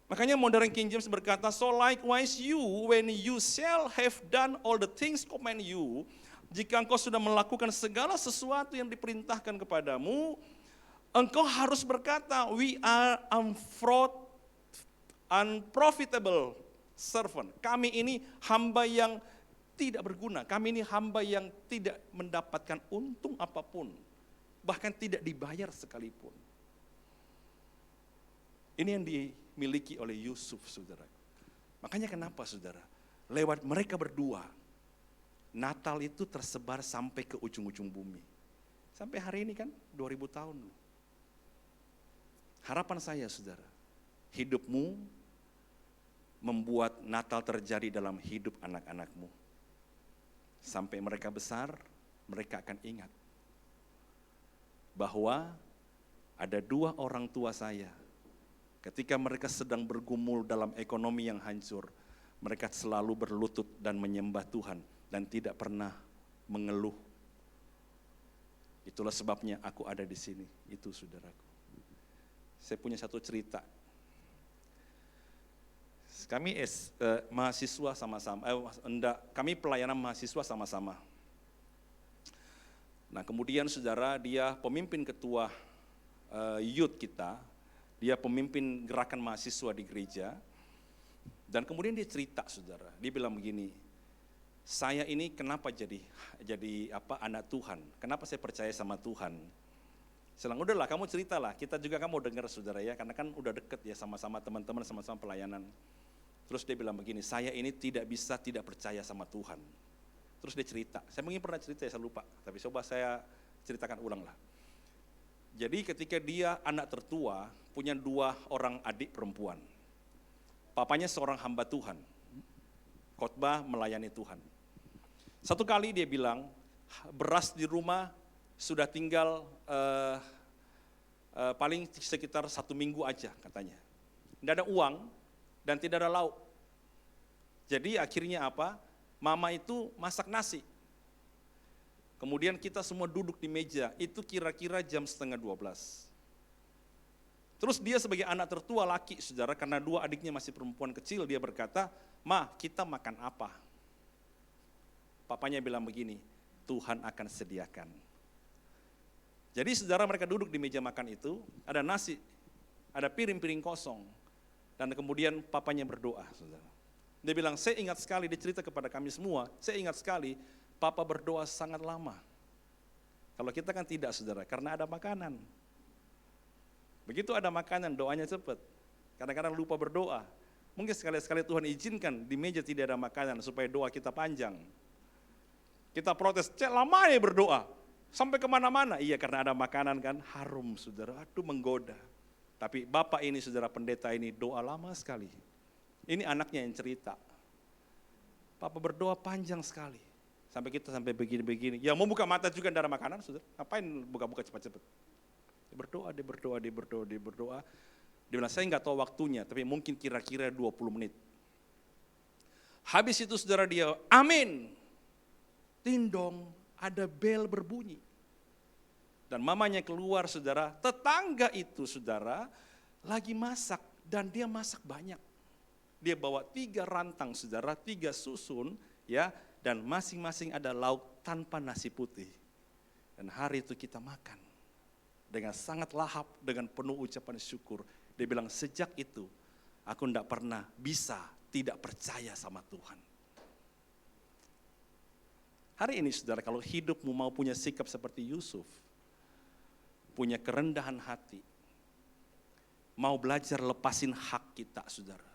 Makanya Modern King James berkata, so likewise you when you shall have done all the things command you, jika engkau sudah melakukan segala sesuatu yang diperintahkan kepadamu, engkau harus berkata, we are unprofitable servant. Kami ini hamba yang tidak berguna, kami ini hamba yang tidak mendapatkan untung apapun, bahkan tidak dibayar sekalipun. Ini yang dimiliki oleh Yusuf, saudara. Makanya kenapa, saudara? Lewat mereka berdua, Natal itu tersebar sampai ke ujung-ujung bumi. Sampai hari ini kan 2000 tahun. Harapan saya saudara, hidupmu membuat Natal terjadi dalam hidup anak-anakmu. Sampai mereka besar, mereka akan ingat bahwa Ada 2 orang tua saya, ketika mereka sedang bergumul dalam ekonomi yang hancur, mereka selalu berlutut dan menyembah Tuhan dan tidak pernah mengeluh. Itulah sebabnya aku ada di sini, itu saudaraku. Saya punya satu cerita. Kami mahasiswa sama-sama, kami pelayanan mahasiswa sama-sama. Nah kemudian saudara, dia pemimpin ketua youth kita, dia pemimpin gerakan mahasiswa di gereja, dan kemudian dia cerita saudara, dia bilang begini, saya ini kenapa jadi anak Tuhan, kenapa saya percaya sama Tuhan. Saya bilang, udahlah kamu ceritalah, kita juga kamu dengar saudara ya, karena kan udah deket ya sama-sama teman-teman, sama-sama pelayanan. Terus dia bilang begini, saya ini tidak bisa tidak percaya sama Tuhan. Terus dia cerita, saya mungkin pernah cerita ya, saya lupa, tapi coba saya ceritakan ulang lah. Jadi ketika dia anak tertua, punya 2 orang adik perempuan. Papanya seorang hamba Tuhan, khotbah melayani Tuhan. Satu kali dia bilang, beras di rumah sudah tinggal paling sekitar 1 minggu aja katanya. Tidak ada uang dan tidak ada lauk. Jadi akhirnya apa? Mama itu masak nasi. Kemudian kita semua duduk di meja, itu kira-kira jam 11:30. Terus dia sebagai anak tertua laki, saudara, karena 2 adiknya masih perempuan kecil, dia berkata, "Ma, kita makan apa?" Papanya bilang begini, "Tuhan akan sediakan." Jadi saudara, mereka duduk di meja makan itu, ada nasi, ada piring-piring kosong, dan kemudian papanya berdoa, saudara. Dia bilang, saya ingat sekali, dia cerita kepada kami semua, saya ingat sekali, Papa berdoa sangat lama. Kalau kita kan tidak saudara, karena ada makanan. Begitu ada makanan, doanya cepat. Kadang-kadang lupa berdoa. Mungkin sekali-sekali Tuhan izinkan di meja tidak ada makanan supaya doa kita panjang. Kita protes, lama ya berdoa, sampai kemana-mana. Iya karena ada makanan kan, harum saudara, aduh menggoda. Tapi Bapak ini saudara pendeta ini doa lama sekali. Ini anaknya yang cerita. Papa berdoa panjang sekali. Sampai kita sampai begini-begini. Ya mau buka mata juga tidak ada makanan, saudara. Ngapain buka-buka cepat-cepat? Dia berdoa. Dia bilang, saya nggak tahu waktunya, tapi mungkin kira-kira 20 menit. Habis itu saudara dia, amin. Tindong, ada bel berbunyi. Dan mamanya keluar saudara, tetangga itu saudara, lagi masak dan dia masak banyak. Dia bawa 3 rantang saudara, 3 susun ya, dan masing-masing ada lauk tanpa nasi putih. Dan hari itu kita makan dengan sangat lahap, dengan penuh ucapan syukur. Dia bilang sejak itu aku tidak pernah bisa tidak percaya sama Tuhan. Hari ini saudara, kalau hidupmu mau punya sikap seperti Yusuf, punya kerendahan hati, mau belajar lepasin hak kita saudara.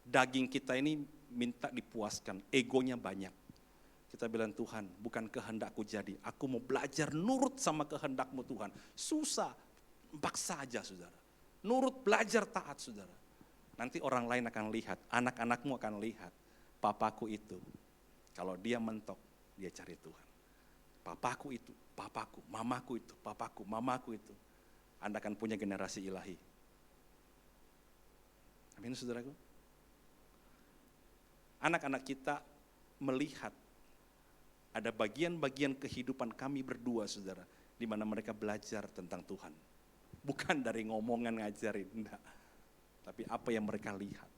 Daging kita ini minta dipuaskan, egonya banyak. Kita bilang Tuhan, bukan kehendakku jadi, aku mau belajar nurut sama kehendakmu Tuhan. Susah, paksa aja saudara. Nurut, belajar taat saudara. Nanti orang lain akan lihat, anak-anakmu akan lihat. Papaku itu, kalau dia mentok, dia cari Tuhan. Papaku itu, papaku, mamaku itu, papaku, mamaku itu. Anda akan punya generasi ilahi. Amin saudaraku. Anak-anak kita melihat ada bagian-bagian kehidupan kami berdua saudara, di mana mereka belajar tentang Tuhan. Bukan dari ngomongan ngajarin, enggak. Tapi apa yang mereka lihat.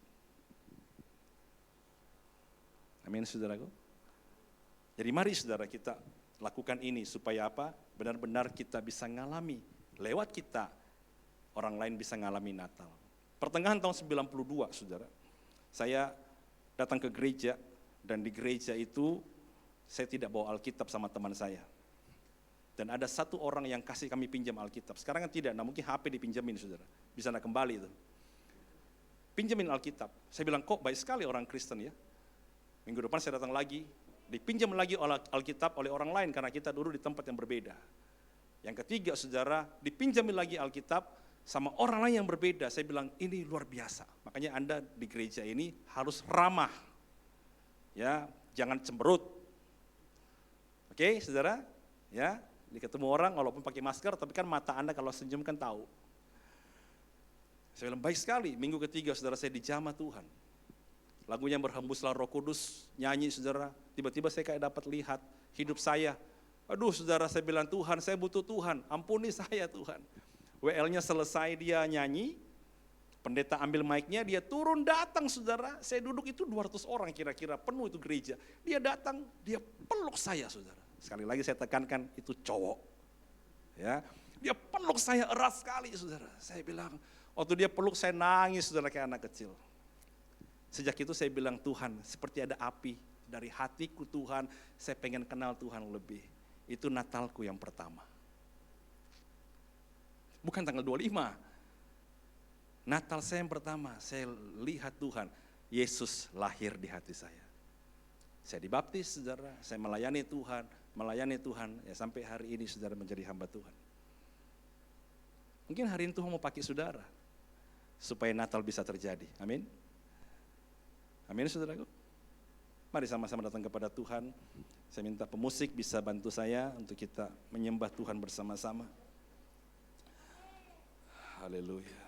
Amin saudaraku. Jadi mari saudara kita lakukan ini supaya apa? Benar-benar kita bisa ngalami. Lewat kita, orang lain bisa ngalami Natal. Pertengahan tahun 92 saudara, saya datang ke gereja dan di gereja itu saya tidak bawa Alkitab sama teman saya. Dan ada satu orang yang kasih kami pinjam Alkitab. Sekarang kan tidak, nah mungkin HP dipinjamin saudara. Bisa nak kembali itu. Pinjamin Alkitab. Saya bilang kok baik sekali orang Kristen ya. Minggu depan saya datang lagi, dipinjam lagi Alkitab oleh orang lain karena kita dulu di tempat yang berbeda. Yang ketiga saudara, dipinjamin lagi Alkitab sama orang lain yang berbeda. Saya bilang ini luar biasa. Makanya Anda di gereja ini harus ramah. Ya, jangan cemberut. Oke, saudara, ya, ketemu orang walaupun pakai masker, tapi kan mata Anda kalau senyum kan tahu. Saya bilang, baik sekali. Minggu ketiga saudara saya dijamah Tuhan. Lagunya berhembuslah Roh Kudus, nyanyi saudara. Tiba-tiba saya kayak dapat lihat hidup saya. Aduh saudara, saya bilang Tuhan, saya butuh Tuhan, ampuni saya Tuhan. WL-nya selesai dia nyanyi, pendeta ambil mic-nya, dia turun datang saudara. Saya duduk itu 200 orang kira-kira, penuh itu gereja. Dia datang, dia peluk saya saudara. Sekali lagi saya tekankan, itu cowok. Ya, dia peluk saya erat sekali saudara. Saya bilang, waktu dia peluk saya nangis saudara kayak anak kecil. Sejak itu saya bilang, Tuhan seperti ada api dari hatiku Tuhan, saya pengen kenal Tuhan lebih. Itu Natalku yang pertama. Bukan tanggal 25. Natal saya yang pertama, saya lihat Tuhan, Yesus lahir di hati saya. Saya dibaptis saudara, saya melayani Tuhan, ya sampai hari ini saudara menjadi hamba Tuhan. Mungkin hari ini Tuhan mau pakai saudara, supaya Natal bisa terjadi, amin. Amin saudaraku. Mari sama-sama datang kepada Tuhan. Saya minta pemusik bisa bantu saya untuk kita menyembah Tuhan bersama-sama. Haleluya.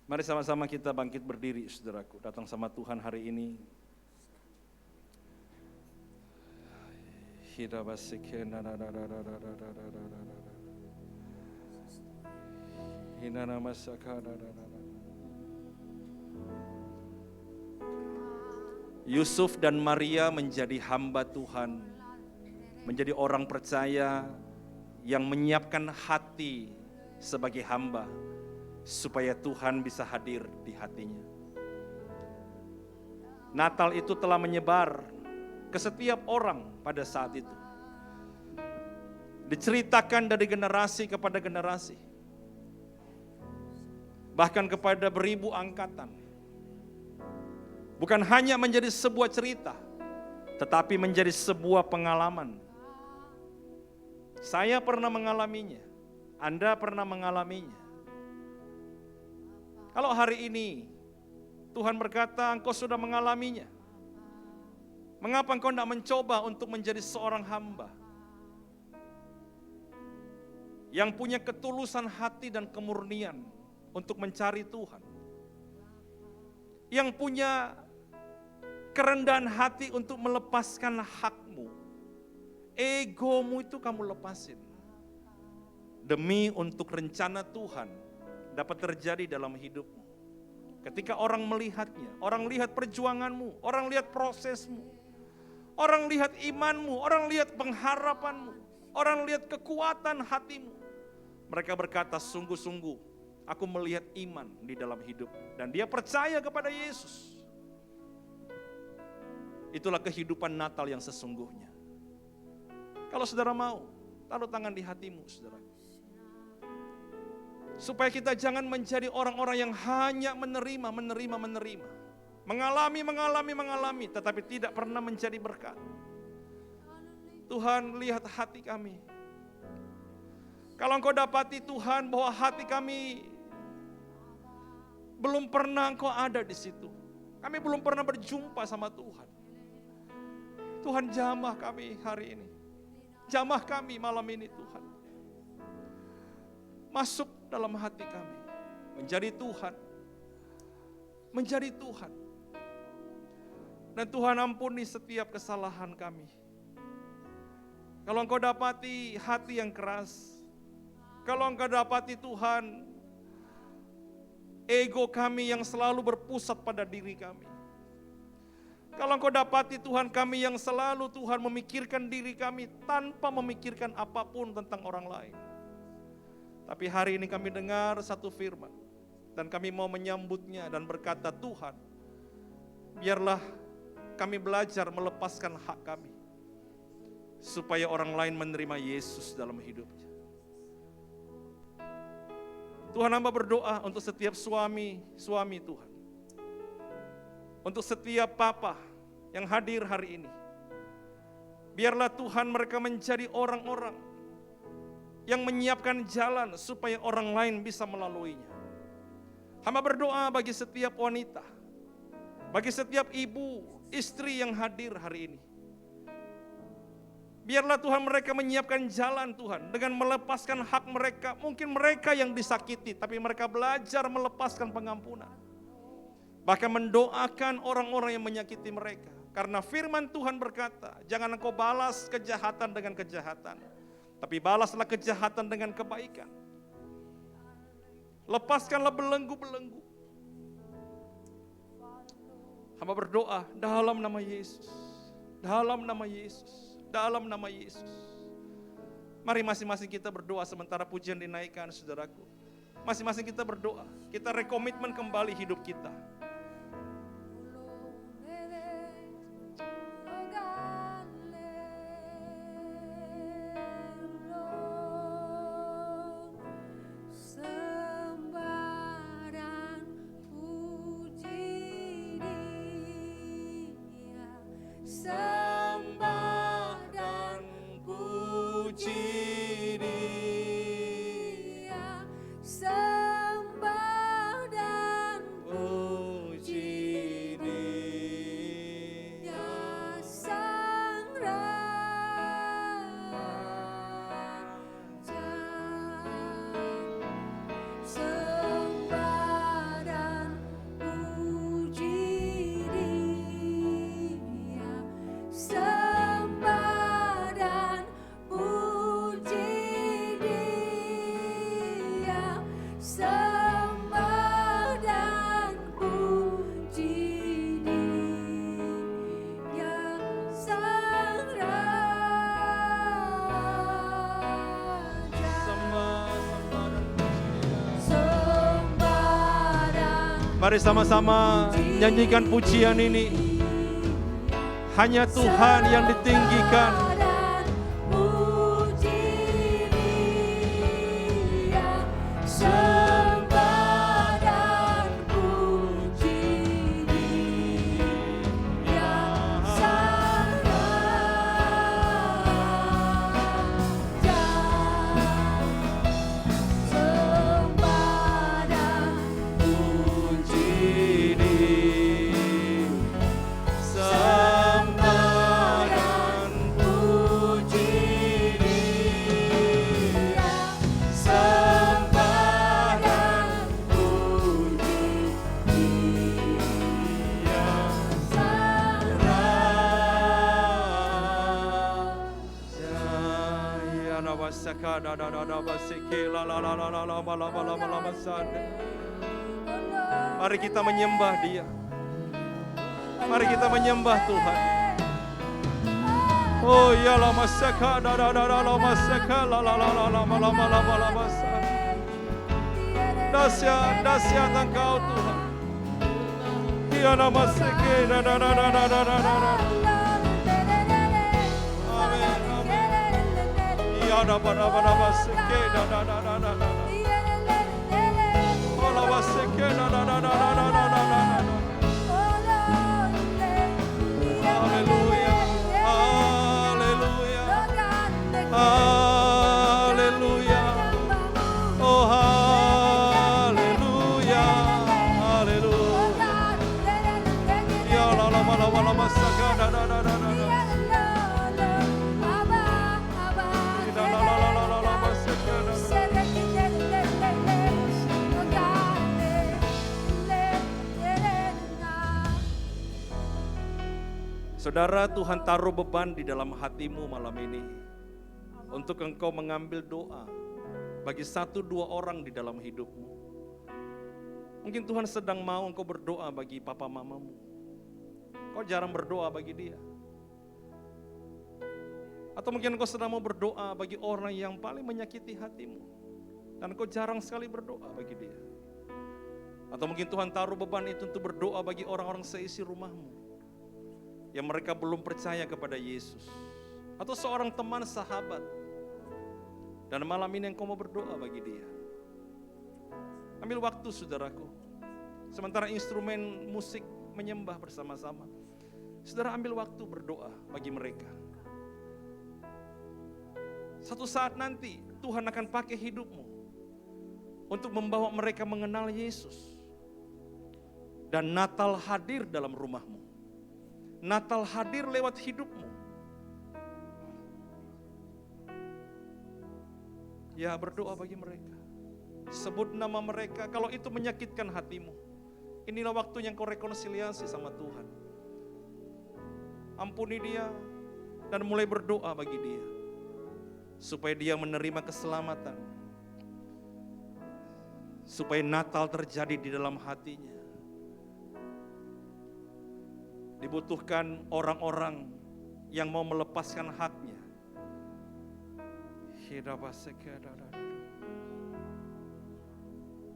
Mari sama-sama kita bangkit berdiri, saudaraku. Datang sama Tuhan hari ini. Yusuf dan Maria menjadi hamba Tuhan, menjadi orang percaya yang menyiapkan hati sebagai hamba, supaya Tuhan bisa hadir di hatinya. Natal itu telah menyebar ke setiap orang pada saat itu. Diceritakan dari generasi kepada generasi. Bahkan kepada beribu angkatan. Bukan hanya menjadi sebuah cerita, tetapi menjadi sebuah pengalaman. Saya pernah mengalaminya, Anda pernah mengalaminya. Kalau hari ini Tuhan berkata engkau sudah mengalaminya, mengapa engkau tidak mencoba untuk menjadi seorang hamba yang punya ketulusan hati dan kemurnian untuk mencari Tuhan, yang punya kerendahan hati untuk melepaskan hakmu, egomu itu kamu lepasin, demi untuk rencana Tuhan dapat terjadi dalam hidupmu. Ketika orang melihatnya, orang lihat perjuanganmu, orang lihat prosesmu, orang lihat imanmu, orang lihat pengharapanmu, orang lihat kekuatan hatimu. Mereka berkata, sungguh-sungguh aku melihat iman di dalam hidup. Dan dia percaya kepada Yesus. Itulah kehidupan Natal yang sesungguhnya. Kalau saudara mau, taruh tangan di hatimu saudara. Supaya kita jangan menjadi orang-orang yang hanya menerima. Mengalami, tetapi tidak pernah menjadi berkat. Tuhan, lihat hati kami. Kalau engkau dapati Tuhan bahwa hati kami belum pernah engkau ada di situ. Kami belum pernah berjumpa sama Tuhan. Tuhan, jamah kami hari ini. Jamah kami malam ini Tuhan. Masuk dalam hati kami, menjadi Tuhan, dan Tuhan ampuni setiap kesalahan kami. Kalau engkau dapati hati yang keras, kalau engkau dapati Tuhan, ego kami yang selalu berpusat pada diri kami, kalau engkau dapati Tuhan kami yang selalu Tuhan memikirkan diri kami tanpa memikirkan apapun tentang orang lain. Tapi hari ini kami dengar satu firman, dan kami mau menyambutnya dan berkata, Tuhan, biarlah kami belajar melepaskan hak kami, supaya orang lain menerima Yesus dalam hidupnya. Tuhan, hamba berdoa untuk setiap suami Tuhan, untuk setiap papa yang hadir hari ini. Biarlah Tuhan mereka menjadi orang-orang yang menyiapkan jalan supaya orang lain bisa melaluinya. Hamba berdoa bagi setiap wanita, bagi setiap ibu, istri yang hadir hari ini. Biarlah Tuhan mereka menyiapkan jalan Tuhan dengan melepaskan hak mereka. Mungkin mereka yang disakiti, tapi mereka belajar melepaskan pengampunan. Bahkan mendoakan orang-orang yang menyakiti mereka. Karena firman Tuhan berkata, jangan engkau balas kejahatan dengan kejahatan, tapi balaslah kejahatan dengan kebaikan. Lepaskanlah belenggu-belenggu. Hamba berdoa dalam nama Yesus, dalam nama Yesus, dalam nama Yesus. Mari masing-masing kita berdoa sementara pujian dinaikkan, saudaraku. Masing-masing kita berdoa, kita rekomitmen kembali hidup kita. Mari sama-sama nyanyikan pujian ini. Hanya Tuhan yang ditinggikan. Mari kita menyembah Dia. Mari kita menyembah Tuhan. Oh ya lama seka lama seka lama dahsyat Engkau Tuhan. Ya nama seke ada pada seke ola seke haleluya haleluya haleluya oh haleluya haleluya ya la saka Saudara, Tuhan taruh beban di dalam hatimu malam ini untuk engkau mengambil doa bagi 1-2 orang di dalam hidupmu. Mungkin Tuhan sedang mau engkau berdoa bagi papa mamamu. Kau jarang berdoa bagi dia. Atau mungkin engkau sedang mau berdoa bagi orang yang paling menyakiti hatimu dan engkau jarang sekali berdoa bagi dia. Atau mungkin Tuhan taruh beban itu untuk berdoa bagi orang-orang seisi rumahmu yang mereka belum percaya kepada Yesus. Atau seorang teman sahabat. Dan malam ini engkau mau berdoa bagi dia. Ambil waktu saudaraku. Sementara instrumen musik menyembah bersama-sama. Saudara ambil waktu berdoa bagi mereka. Satu saat nanti Tuhan akan pakai hidupmu untuk membawa mereka mengenal Yesus. Dan Natal hadir dalam rumahmu. Natal hadir lewat hidupmu. Ya, berdoa bagi mereka. Sebut nama mereka kalau itu menyakitkan hatimu. Inilah waktu yang kau rekonsiliasi sama Tuhan. Ampuni dia dan mulai berdoa bagi dia. Supaya dia menerima keselamatan. Supaya Natal terjadi di dalam hatinya. Dibutuhkan orang-orang yang mau melepaskan haknya.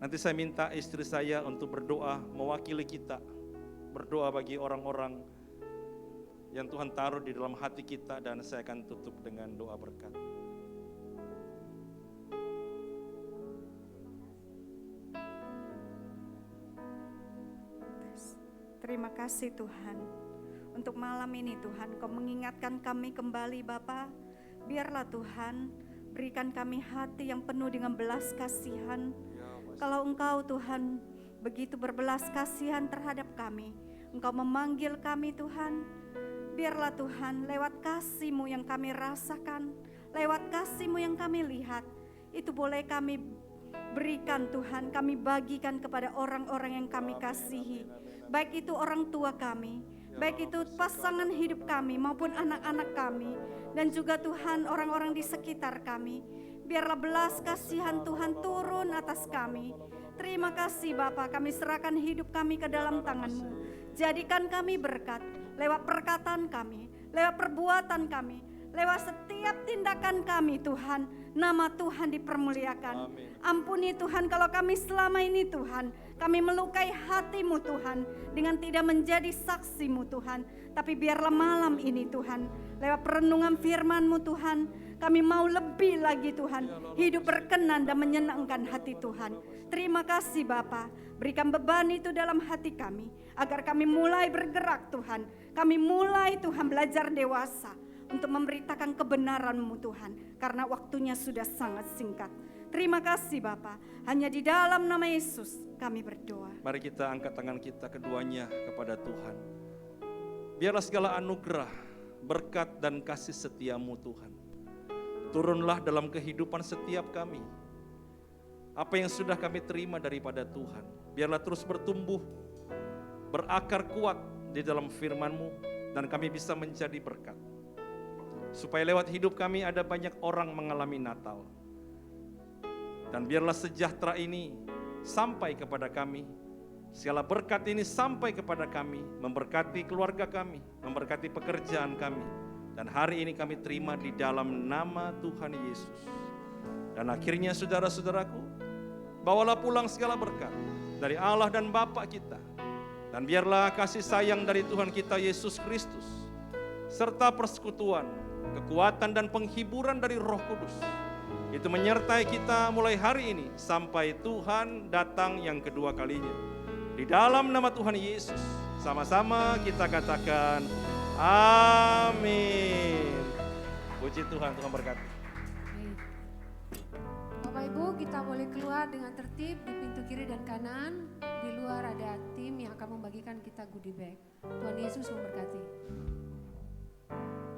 Nanti saya minta istri saya untuk berdoa mewakili kita. Berdoa bagi orang-orang yang Tuhan taruh di dalam hati kita, dan saya akan tutup dengan doa berkat. Terima kasih Tuhan, untuk malam ini Tuhan, Kau mengingatkan kami kembali Bapa. Biarlah Tuhan, berikan kami hati yang penuh dengan belas kasihan. Kalau Engkau Tuhan, begitu berbelas kasihan terhadap kami, Engkau memanggil kami Tuhan. Biarlah Tuhan, lewat kasih-Mu yang kami rasakan, lewat kasih-Mu yang kami lihat, itu boleh kami berikan Tuhan, kami bagikan kepada orang-orang yang kami kasihi. Baik itu orang tua kami, baik itu pasangan hidup kami maupun anak-anak kami, dan juga Tuhan orang-orang di sekitar kami. Biarlah belas kasihan Tuhan turun atas kami. Terima kasih Bapa, kami serahkan hidup kami ke dalam tangan-Mu. Jadikan kami berkat lewat perkataan kami, lewat perbuatan kami, lewat setiap tindakan kami Tuhan. Nama Tuhan dipermuliakan. Amin. Ampuni Tuhan kalau kami selama ini Tuhan, kami melukai hati-Mu Tuhan dengan tidak menjadi saksi-Mu Tuhan. Tapi biarlah malam ini Tuhan, lewat perenungan firman-Mu Tuhan, kami mau lebih lagi Tuhan, hidup berkenan dan menyenangkan hati Tuhan. Terima kasih Bapa, berikan beban itu dalam hati kami, agar kami mulai bergerak Tuhan. Kami mulai Tuhan belajar dewasa untuk memberitakan kebenaran-Mu Tuhan, karena waktunya sudah sangat singkat. Terima kasih Bapa, hanya di dalam nama Yesus kami berdoa. Mari kita angkat tangan kita keduanya kepada Tuhan. Biarlah segala anugerah, berkat dan kasih setia-Mu Tuhan, turunlah dalam kehidupan setiap kami. Apa yang sudah kami terima daripada Tuhan, biarlah terus bertumbuh, berakar kuat di dalam firman-Mu, dan kami bisa menjadi berkat. Supaya lewat hidup kami ada banyak orang mengalami Natal. Dan biarlah sejahtera ini sampai kepada kami. Segala berkat ini sampai kepada kami, memberkati keluarga kami, memberkati pekerjaan kami. Dan hari ini kami terima di dalam nama Tuhan Yesus. Dan akhirnya saudara-saudaraku, bawalah pulang segala berkat dari Allah dan Bapa kita. Dan biarlah kasih sayang dari Tuhan kita Yesus Kristus, serta persekutuan, kekuatan dan penghiburan dari Roh Kudus, itu menyertai kita mulai hari ini sampai Tuhan datang yang kedua kalinya. Di dalam nama Tuhan Yesus, sama-sama kita katakan amin. Puji Tuhan, Tuhan berkati. Baik. Bapak Ibu, kita boleh keluar dengan tertib di pintu kiri dan kanan. Di luar ada tim yang akan membagikan kita goodie bag. Tuhan Yesus memberkati.